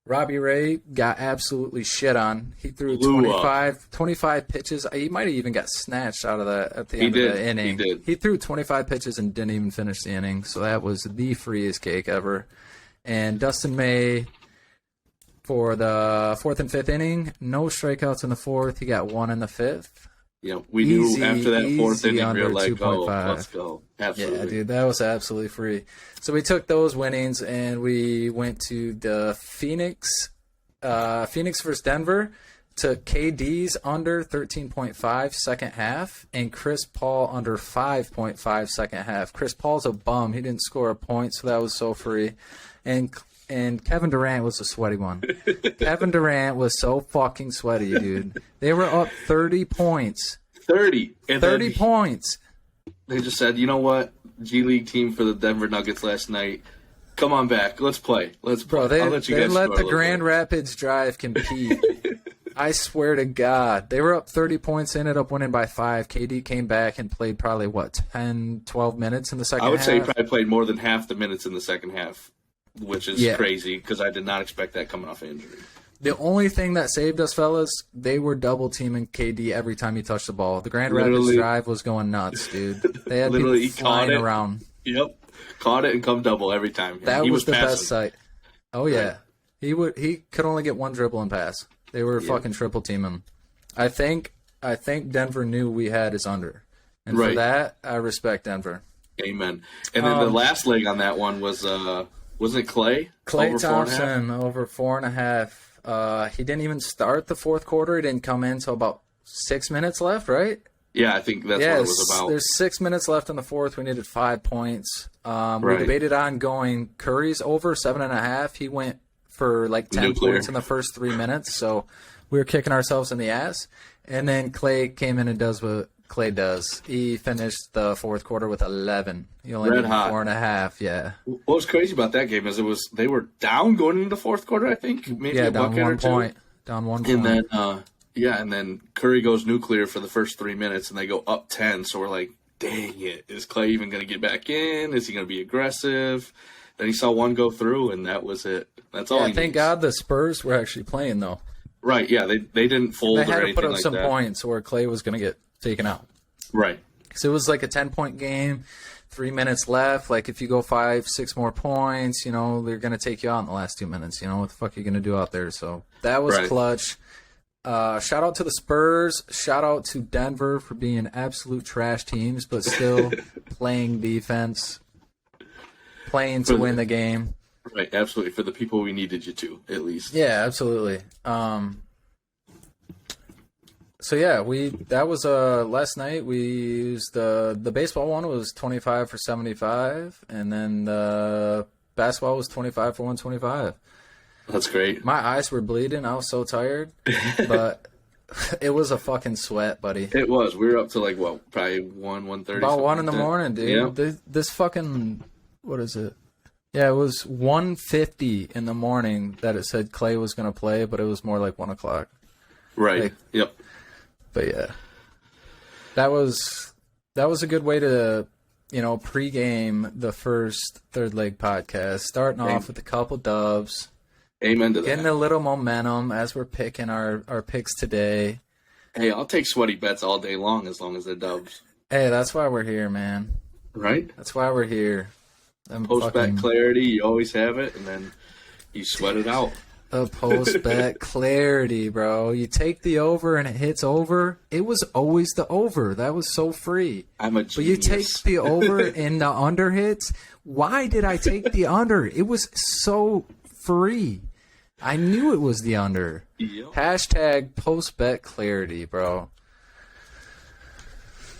Robbie Ray got absolutely shit on. He threw 25 pitches. He might have even got snatched out of that at the end of the inning. He did. He threw 25 pitches and didn't even finish the inning, so that was the freest cake ever. And Dustin May, for the 4th and 5th inning, no strikeouts in the 4th. He got 1 in the 5th. Yeah, we knew after that 4th inning, we were like, 2.5. let's go. Absolutely. Yeah, dude, that was absolutely free. So we took those winnings and we went to the Phoenix versus Denver. Took KD's under 13.5 second half and Chris Paul under 5.5 second half. Chris Paul's a bum. He didn't score a point, so that was so free. And Kevin Durant was a sweaty one. Kevin Durant was so fucking sweaty, dude. They were up 30 points. 30. And 30 points. They just said, you know what? G League team for the Denver Nuggets last night. Come on back. Let's play. Bro, they let the Grand Rapids Drive compete. I swear to God. They were up 30 points, ended up winning by 5. KD came back and played probably, 10, 12 minutes in the second half? I would say he probably played more than half the minutes in the second half, which is crazy because I did not expect that coming off injury. The only thing that saved us, fellas, they were double teaming KD every time he touched the ball. The Grand Rapids Drive was going nuts, dude. They had people flying around. Yep, caught it and come double every time. That was the best sight. Oh yeah, right. He could only get 1 dribble and pass. They were fucking triple teaming. I think Denver knew we had his under, and for that I respect Denver. Amen. And then the last leg on that one was wasn't it Clay? Klay Thompson over 4.5. He didn't even start the 4th quarter. He didn't come in until about 6 minutes left, right? Yeah, I think that's what it was about. There's 6 minutes left in the 4th. We needed 5 points. We debated on going Curry's over 7.5. He went for 10 points in the first 3 minutes, so we were kicking ourselves in the ass. And then Clay came in and does what Clay does. He finished the 4th quarter with 11. He only needed 4.5. Yeah. What was crazy about that game is they were down going into the 4th quarter. I think maybe a down bucket 1 or 2. point. Down 1 point. And then and then Curry goes nuclear for the first 3 minutes, and they go up 10. So we're like, dang it, is Clay even going to get back in? Is he going to be aggressive? Then he saw one go through, and that was it. That's all. Thank God the Spurs were actually playing though. Right. Yeah. They didn't fold or anything like that. They had to put up some points, or Clay was going to get taken out. Right. So it was like a 10-point game, 3 minutes left. Like if you go 5, 6 more points, they're going to take you out in the last 2 minutes. What the fuck are you going to do out there? So that was clutch. Shout out to the Spurs. Shout out to Denver for being absolute trash teams, but still playing defense, playing to win the game. Right, absolutely. For the people we needed you to, at least. Yeah, absolutely. So yeah, that was last night. We used the baseball one was 25 for 75, and then the basketball was 25 for 125. That's great. My eyes were bleeding. I was so tired, but It was a fucking sweat, buddy. It was. We were up to like what, probably 1:30. About 1 in the morning, dude. Yeah. This fucking, what is it? Yeah, it was 1:50 in the morning that it said Clay was gonna play, but it was more like 1 o'clock. Right. Like, Yep. But yeah, that was a good way to, pregame the first third leg podcast, starting off with a couple dubs. Amen to that. Getting a little momentum as we're picking our picks today. Hey, I'll take sweaty bets all day long as they're dubs. Hey, that's why we're here, man. Right? That's why we're here. Post-bet clarity, you always have it, and then you sweat it out. The post-bet clarity, bro. You take the over and it hits over. It was always the over. That was so free. I'm a genius. But you take the over and the under hits. Why did I take the under? It was so free. I knew it was the under. Yep. Hashtag post-bet clarity, bro.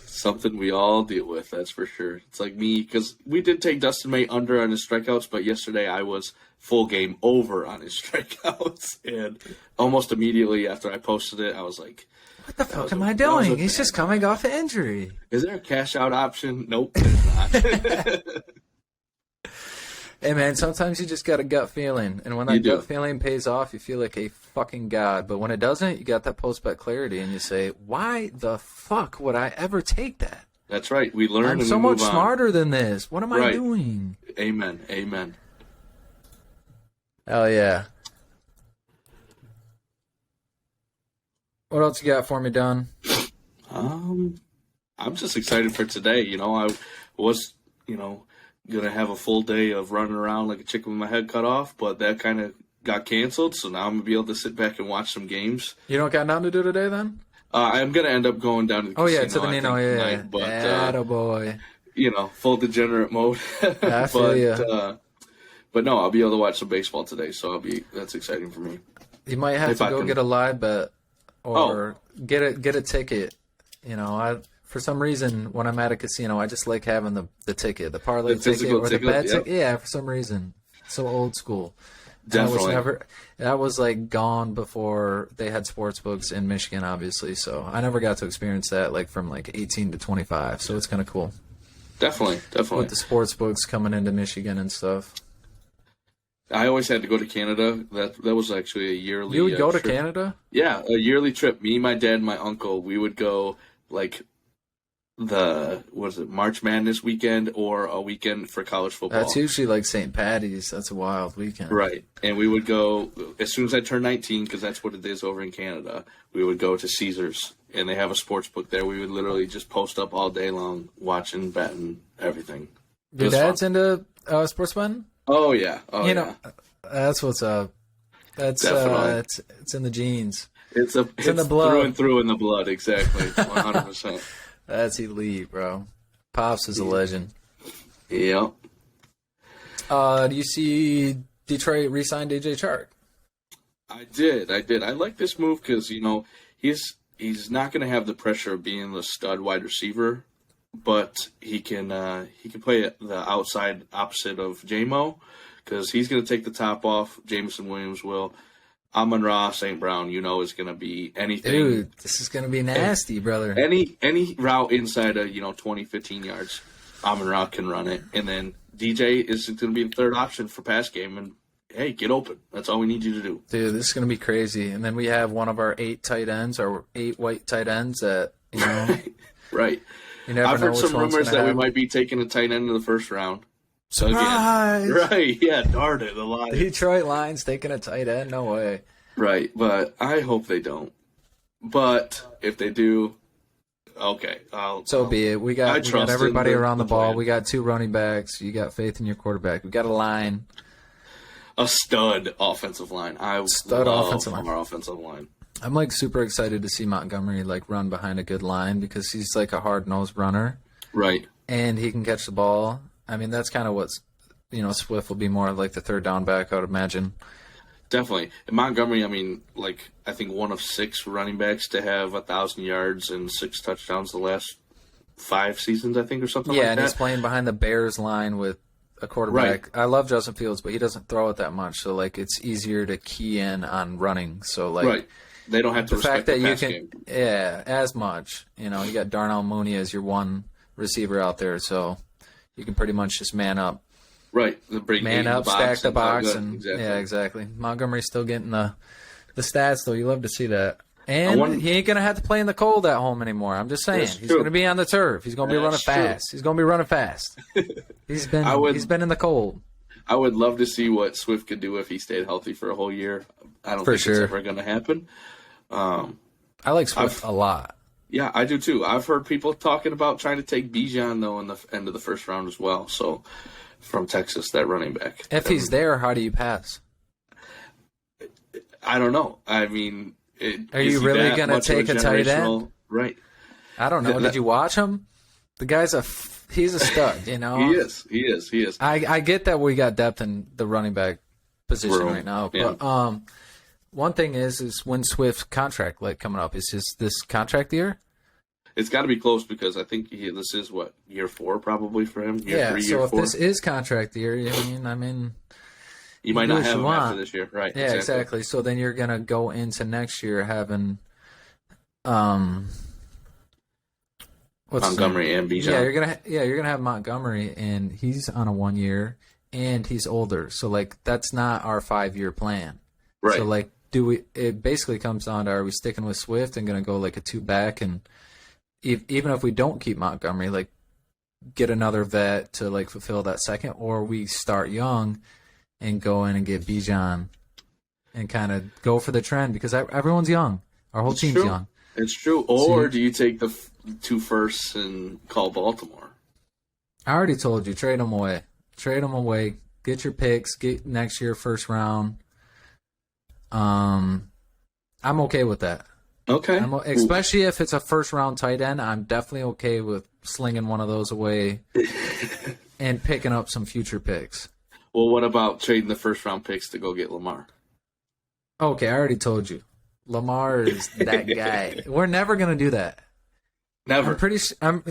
Something we all deal with, that's for sure. It's like me, because we did take Dustin May under on his strikeouts, but yesterday I was full game over on his strikeouts. And almost immediately after I posted it, I was like, What the fuck am I doing? He's just coming off an injury. Is there a cash out option? Nope, there's not. Hey, man, sometimes you just got a gut feeling. And when that gut feeling pays off, you feel like a fucking god. But when it doesn't, you got that post-bet clarity, and you say, why the fuck would I ever take that? That's right. We learn I'm and so we much move on. smarter than this. What am I doing? Amen. Amen. Hell yeah. What else you got for me, Don? I'm just excited for today. I was, going to have a full day of running around like a chicken with my head cut off, but that kind of got canceled, so now I'm going to be able to sit back and watch some games. You don't got nothing to do today, then? I'm going to end up going down to the casino. Oh, yeah, to the Nino, yeah. Tonight, but, attaboy. Full degenerate mode. I feel ya. But no, I'll be able to watch some baseball today, so that's exciting for me. You might have to go get a live bet or get a ticket. For some reason, when I'm at a casino, I just like having the ticket, the parlay ticket or the bet ticket. Yeah, for some reason. So old school. Definitely. That was like gone before they had sports books in Michigan, obviously. So I never got to experience that from 18 to 25. So it's kind of cool. Definitely. With the sports books coming into Michigan and stuff. I always had to go to Canada. That was actually a yearly. You would go to trip. Canada? Yeah, a yearly trip. Me, my dad, and my uncle. We would go March Madness weekend or a weekend for college football. That's usually like St. Patty's. That's a wild weekend. Right. And we would go as soon as I turned 19, because that's what it is over in Canada. We would go to Caesars, and they have a sports book there. We would literally just post up all day long, watching, betting, everything. Your dad's into sports betting? Oh, yeah. That's what's up. That's it's in the genes. It's in the blood. Through and through in the blood, exactly. 100%. That's elite, bro. Pops is a legend. Yep. Do you see Detroit re-signed DJ Chark? I did. I like this move because, he's not going to have the pressure of being the stud wide receiver, but he can play the outside opposite of J-Mo because he's going to take the top off. Jameson Williams will. Amon-Ra St. Brown, is going to be anything. Dude, this is going to be nasty, brother. Any route inside of, 20, 15 yards, Amon-Ra can run it. And then DJ is going to be the third option for pass game. And, hey, get open. That's all we need you to do. Dude, this is going to be crazy. And then we have one of our 8 tight ends, or 8 white tight ends that, Right. You never I've know heard some rumors that we might be taking a tight end in the first round. Surprise! Again. Right, yeah, darn it, the Lions. Detroit Lions taking a tight end? No way. Right, but I hope they don't. But if they do, okay. So be it. We got everybody around the ball. We got 2 running backs. You got faith in your quarterback. We got a line. A stud offensive line. Our offensive line. I'm super excited to see Montgomery run behind a good line because he's a hard-nosed runner. Right. And he can catch the ball. I mean, that's kind of what's, Swift will be more like the third down back, I would imagine. Definitely. And Montgomery, I think one of 6 running backs to have 1,000 yards and 6 touchdowns the last 5 seasons, I think, or something like that. Yeah, and he's playing behind the Bears line with a quarterback. Right. I love Justin Fields, but he doesn't throw it that much, so it's easier to key in on running. So right. They don't have to the fact respect that the you pass can, game. yeah, as much. You know, you got Darnell Mooney as your one receiver out there, so you can pretty much just man up. Right. Bring Man eight in up, the box stack the and all box, good. and Exactly. yeah, exactly. Montgomery's still getting the stats, though. You love to see that. And he ain't going to have to play in the cold at home anymore. I'm just saying. That's He's true. going to be on the turf. He's going to be running That's true. fast. He's going to be running fast. He's been in the cold. I would love to see what Swift could do if he stayed healthy for a whole year. I don't think it's ever going to happen. I like Swift a lot. Yeah, I do too. I've heard people talking about trying to take Bijan, though, in the end of the first round as well. So, from Texas, that running back. If he's there, how do you pass? I don't know. I mean, are you really going to take a tight end? Right. I don't know. Did you watch him? The guy's he's a stud, you know? He is. I get that we got depth in the running back position right now. Yeah. But one thing is when Swift's contract coming up? Is this contract year? It's got to be close because I think this is, year 4 probably for him? Year 3, year so 4? if this is contract year, I mean you might not have him after this year. Right. Yeah, exactly. So then you're going to go into next year having Montgomery and Bijan. Yeah, you're gonna have Montgomery, and he's on a 1 year, and he's older. So that's not our 5-year plan. Right. So it basically comes down to, are we sticking with Swift and gonna go a 2-back, and even if we don't keep Montgomery, get another vet to fulfill that second, or we start young and go in and get Bijan and kind of go for the trend because everyone's young. Our whole team's young. It's true. Or do you take the 2 firsts and call Baltimore? I already told you, trade them away. Trade them away. Get your picks. Get next year first round. I'm okay with that. Okay. Especially if it's a first round tight end, I'm definitely okay with slinging one of those away and picking up some future picks. Well, what about trading the first round picks to go get Lamar? Okay, I already told you. Lamar is that guy. We're never gonna do that. Never. I'm pretty. I'm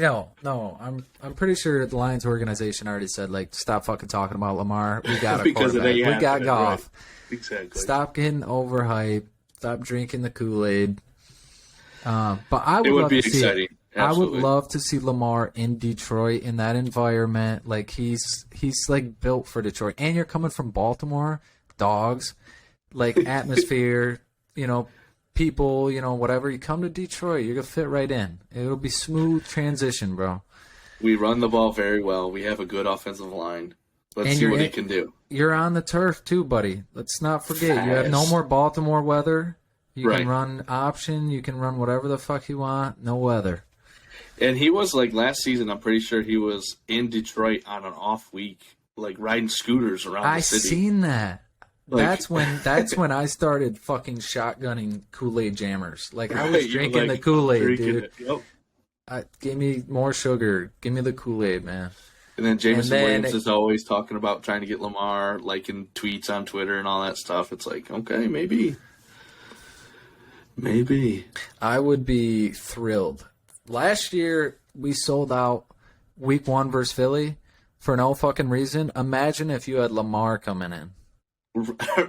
pretty sure the Lions organization already said stop fucking talking about Lamar. We got a quarterback. We got Goff. Right. Exactly. Stop getting overhyped. Stop drinking the Kool-Aid. But I would it would love be to see exciting. Absolutely. I would love to see Lamar in Detroit in that environment. He's built for Detroit, and you're coming from Baltimore, dogs, atmosphere. People, whatever. You come to Detroit, you're gonna fit right in. It'll be smooth transition, bro. We run the ball very well. We have a good offensive line. Let's see what he can do. You're on the turf too, buddy. Let's not forget. You have no more Baltimore weather. You can run option. You can run whatever the fuck you want. No weather. And he was last season. I'm pretty sure he was in Detroit on an off week, riding scooters around the city. I seen that. That's when I started fucking shotgunning Kool-Aid jammers. I was drinking the Kool-Aid, dude. Yep. Give me more sugar. Give me the Kool-Aid, man. And then Jameson Williams is always talking about trying to get Lamar, in tweets on Twitter and all that stuff. It's okay, maybe. I would be thrilled. Last year, we sold out week 1 versus Philly for no fucking reason. Imagine if you had Lamar coming in.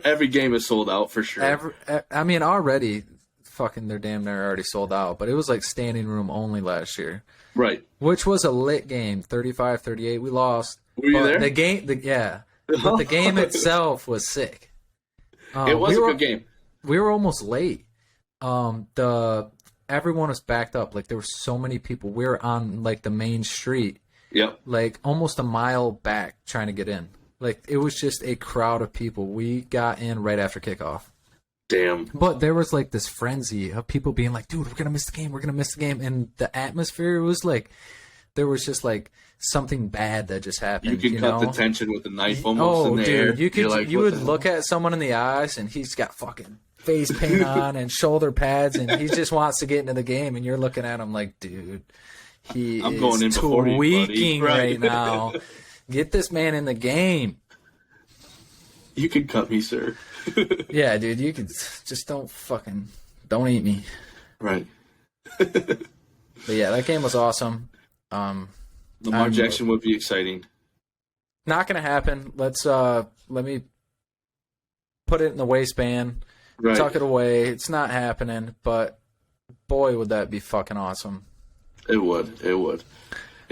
Every game is sold out for sure. Already, fucking, they're damn near already sold out. But it was standing room only last year. Right. Which was a lit game, 35-38. We lost. Were you there? The game, but the game itself was sick. It was a good game. We were almost late. Everyone was backed up. There were so many people. We were on the main street. Yep. Almost a mile back trying to get in. It was just a crowd of people. We got in right after kickoff. Damn. But there was like this frenzy of people being like, dude, we're going to miss the game. We're going to miss the game. And the atmosphere was like, there was just like something bad that just happened. You can cut the tension with a knife almost in the air. You would look at someone in the eyes and he's got fucking face paint on and shoulder pads and he just wants to get into the game. And you're looking at him like, dude, I'm going in tweaking right now. Get this man in the game. You can cut me, sir. Yeah, dude, you could just don't eat me. Right. But yeah, that game was awesome. Lamar Jackson would be exciting. Not gonna happen. Let me put it in the waistband. Right. tuck it away. It's not happening, but boy, would that be fucking awesome. It would. It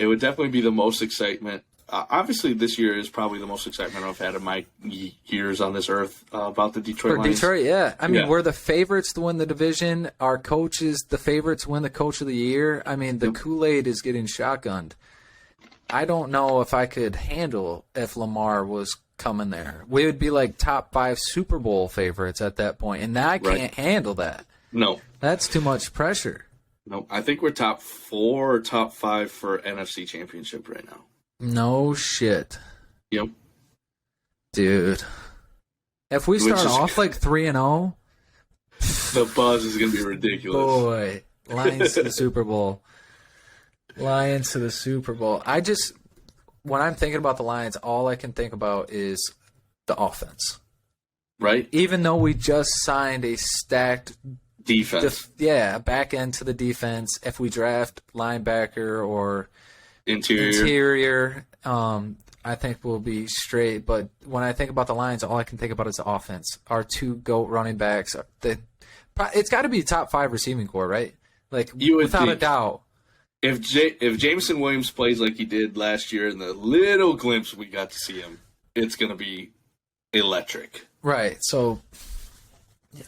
would definitely be the most excitement. Obviously, this year is probably the most excitement I've had in my years on this earth about the Detroit Lions. Detroit, yeah. I mean, we're the favorites to win the division. Our coach is the favorite to win the coach of the year. I mean, the Kool-Aid is getting shotgunned. I don't know if I could handle if Lamar was coming there. We would be like top 5 Super Bowl favorites at that point, and I can't handle that. No. That's too much pressure. No, I think we're top 4 or top 5 for NFC Championship right now. No shit. Yep. Dude. If we start off like 3-0, the buzz is going to be ridiculous. Boy, Lions to the Super Bowl. Lions to the Super Bowl. When I'm thinking about the Lions, all I can think about is the offense. Right? Even though we just signed a stacked defense. Back end to the defense. If we draft linebacker or interior, I think we'll be straight. But when I think about the Lions, all I can think about is the offense. Our 2 GOAT running backs. It's got to be top 5 receiving core, right? Like, without a doubt. If Jameson Williams plays like he did last year in the little glimpse we got to see him, it's going to be electric. Right. So,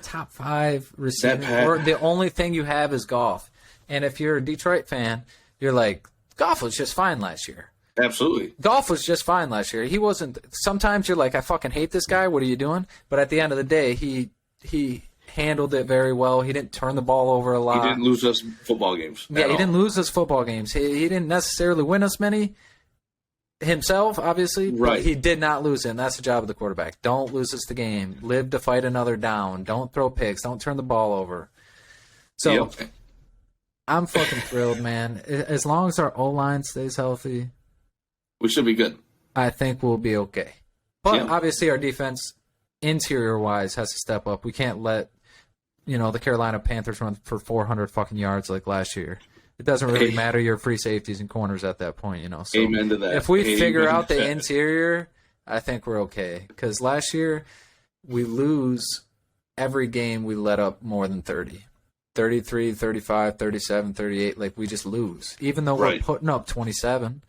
top 5 receiving core. The only thing you have is Goff. And if you're a Detroit fan, you're like, Goff was just fine last year. Absolutely. Goff was just fine last year. He wasn't. Sometimes you're like, I fucking hate this guy. What are you doing? But at the end of the day, he handled it very well. He didn't turn the ball over a lot. He didn't lose us football games. Yeah, he didn't lose us football games. He didn't necessarily win us many himself, obviously. Right. But he did not lose it, and that's the job of the quarterback. Don't lose us the game. Live to fight another down. Don't throw picks. Don't turn the ball over. So I'm fucking thrilled, man. As long as our O-line stays healthy, we should be good. I think we'll be okay. But obviously our defense, interior-wise, has to step up. We can't let the Carolina Panthers run for 400 fucking yards like last year. It doesn't really matter your free safeties and corners at that point, So amen to that. If we figure out the interior, I think we're okay. Because last year, we lose every game we let up more than 30. 33, 35, 37, 38. Like, we just lose. Even though we're putting up 27.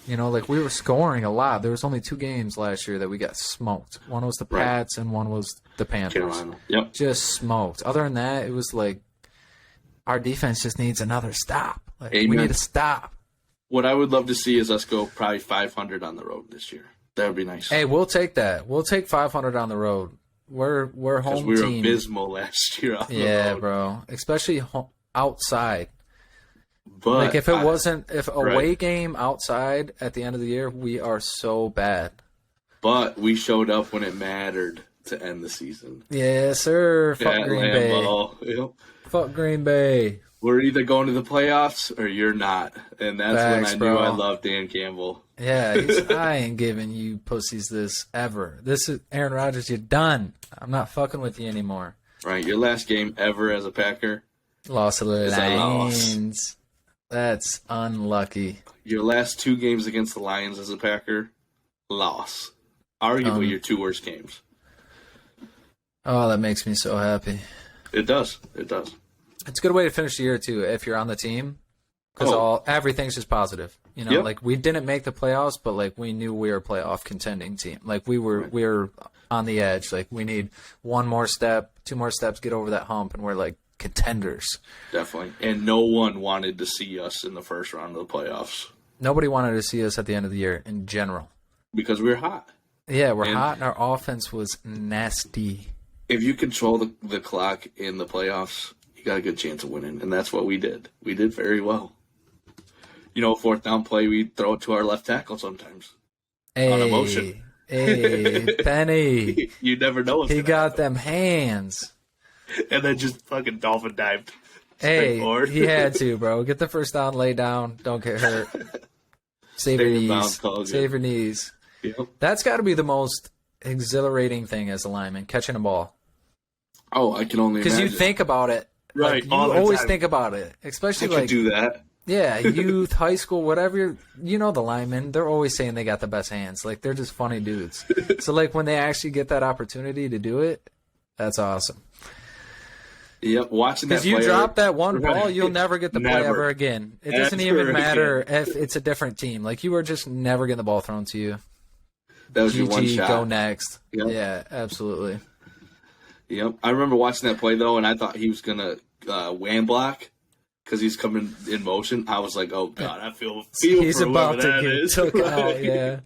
We were scoring a lot. There was only 2 games last year that we got smoked. One was the Pats and one was the Panthers. Carolina. Yep. Just smoked. Other than that, it was like our defense just needs another stop. Like, we need a stop. What I would love to see is us go probably 500 on the road this year. That would be nice. Hey, we'll take that. We'll take 500 on the road. We're home team. We were abysmal last year on the road. Yeah, bro. Especially outside. But like, if it wasn't, if away game outside at the end of the year, we are so bad. But we showed up when it mattered to end the season. Yes, sir. Fuck Green Bay. Yep. Fuck Green Bay. We're either going to the playoffs or you're not. And that's Facts, when I knew bro. I loved Dan Campbell. Yeah, I ain't giving you pussies this ever. This is Aaron Rodgers, you're done. I'm not fucking with you anymore. Right. Your last game ever as a Packer. Lost to the Lions. That's unlucky. Your last 2 games against the Lions as a Packer, loss. Arguably your 2 worst games. Oh, that makes me so happy. It does. It does. It's a good way to finish the year, too, if you're on the team. Because everything's just positive. Like, we didn't make the playoffs, but, like, we knew we were a playoff contending team. Like, we were on the edge. Like, we need 1 more step, 2 more steps, get over that hump, and we're, like, contenders. Definitely. And no one wanted to see us in the first round of the playoffs. Nobody wanted to see us at the end of the year in general. Because we were hot. Yeah, we're hot, and our offense was nasty. If you control the clock in the playoffs, you got a good chance of winning, and that's what we did. We did very well. 4th down play, we throw it to our left tackle sometimes. On emotion. Hey, Penny. You never know what's He got them hands. And then just fucking dolphin dived. Hey, he had to, bro. Get the first down, lay down, don't get hurt. Save your knees. Save your knees. Yep. That's got to be the most exhilarating thing as a lineman, catching a ball. Oh, I can only imagine. Because you think about it. Right. Like, you always think about it. Especially I could do that. Yeah, youth, high school, whatever. The linemen, they're always saying they got the best hands. Like, they're just funny dudes. So, like, when they actually get that opportunity to do it, That's awesome. Yep, watching that. Because you drop that one ball, you'll never get the play Never. ever again. It doesn't even matter if it's a different team. Like, you are just never getting the ball thrown to you. That was your one GG, shot. go next. Yep. Yeah, absolutely. Yep. I remember watching that play, though, and I thought he was going to wham block because he's coming in motion. I was like, oh, God, I feel He's for about whoever to that get is. took out, yeah.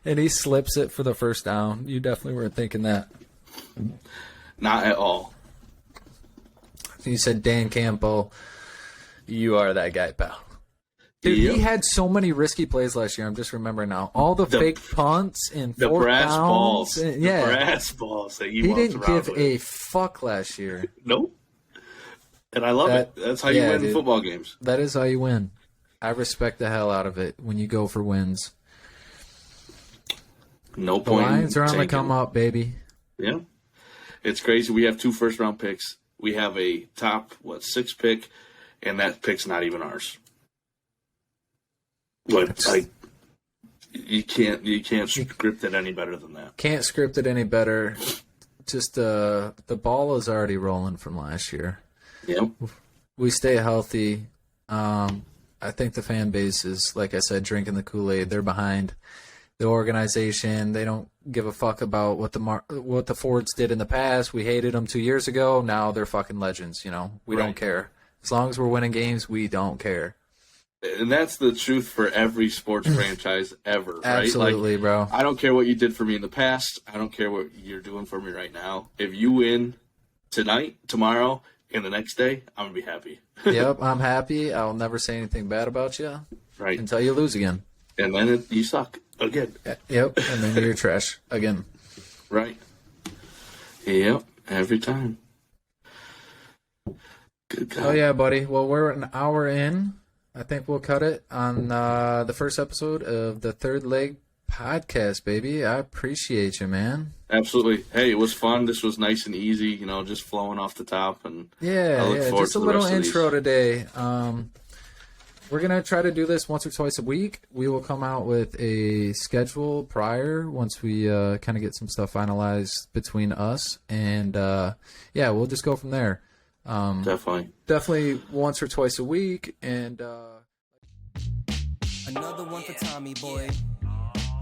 And he slips it for the first down. You definitely weren't thinking that. Not at all. You said Dan Campbell, you are that guy, pal. Dude, Yep. he had so many risky plays last year. I'm just remembering now. All the fake punts and The fourth brass downs. balls. And, yeah. The brass balls that He walked didn't around give with. a fuck last year. Nope. And I love it. That's how you win dude. football games. That is how you win. I respect the hell out of it when you go for wins. No The point. Lions are on the tanking. come up, baby. Yeah. It's crazy. We have 2 first-round picks. We have a top, 6 pick, and that pick's not even ours. But, like, you can't script it any better than that. Can't script it any better. Just the ball is already rolling from last year. Yep. We stay healthy. I think the fan base is, like I said, drinking the Kool-Aid. They're behind the organization. They don't give a fuck about what the Fords did in the past. We hated them 2 years ago. Now they're fucking legends. We don't Right. care. As long as we're winning games, we don't care. And that's the truth for every sports franchise ever, right? Absolutely, like, bro. I don't care what you did for me in the past. I don't care what you're doing for me right now. If you win tonight, tomorrow, and the next day, I'm going to be happy. Yep, I'm happy. I'll never say anything bad about you Right. until you lose again. And then you suck again. Yep, and then you're trash again. Right. Yep. Every time. Good God. Oh, yeah, buddy. Well, we're an hour in. I think we'll cut it on the first episode of the Third Leg podcast, baby. I appreciate you, man. Absolutely. Hey, it was fun. This was nice and easy, just flowing off the top. And I Yeah, look forward just to a the little rest of these. intro today. We're going to try to do this once or twice a week. We will come out with a schedule prior once we kind of get some stuff finalized between us. And, yeah, we'll just go from there. Definitely. Once or twice a week. And Another one for Tommy boy.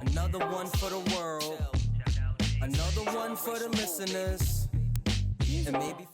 Another one for the world. Another one for the listeners. And maybe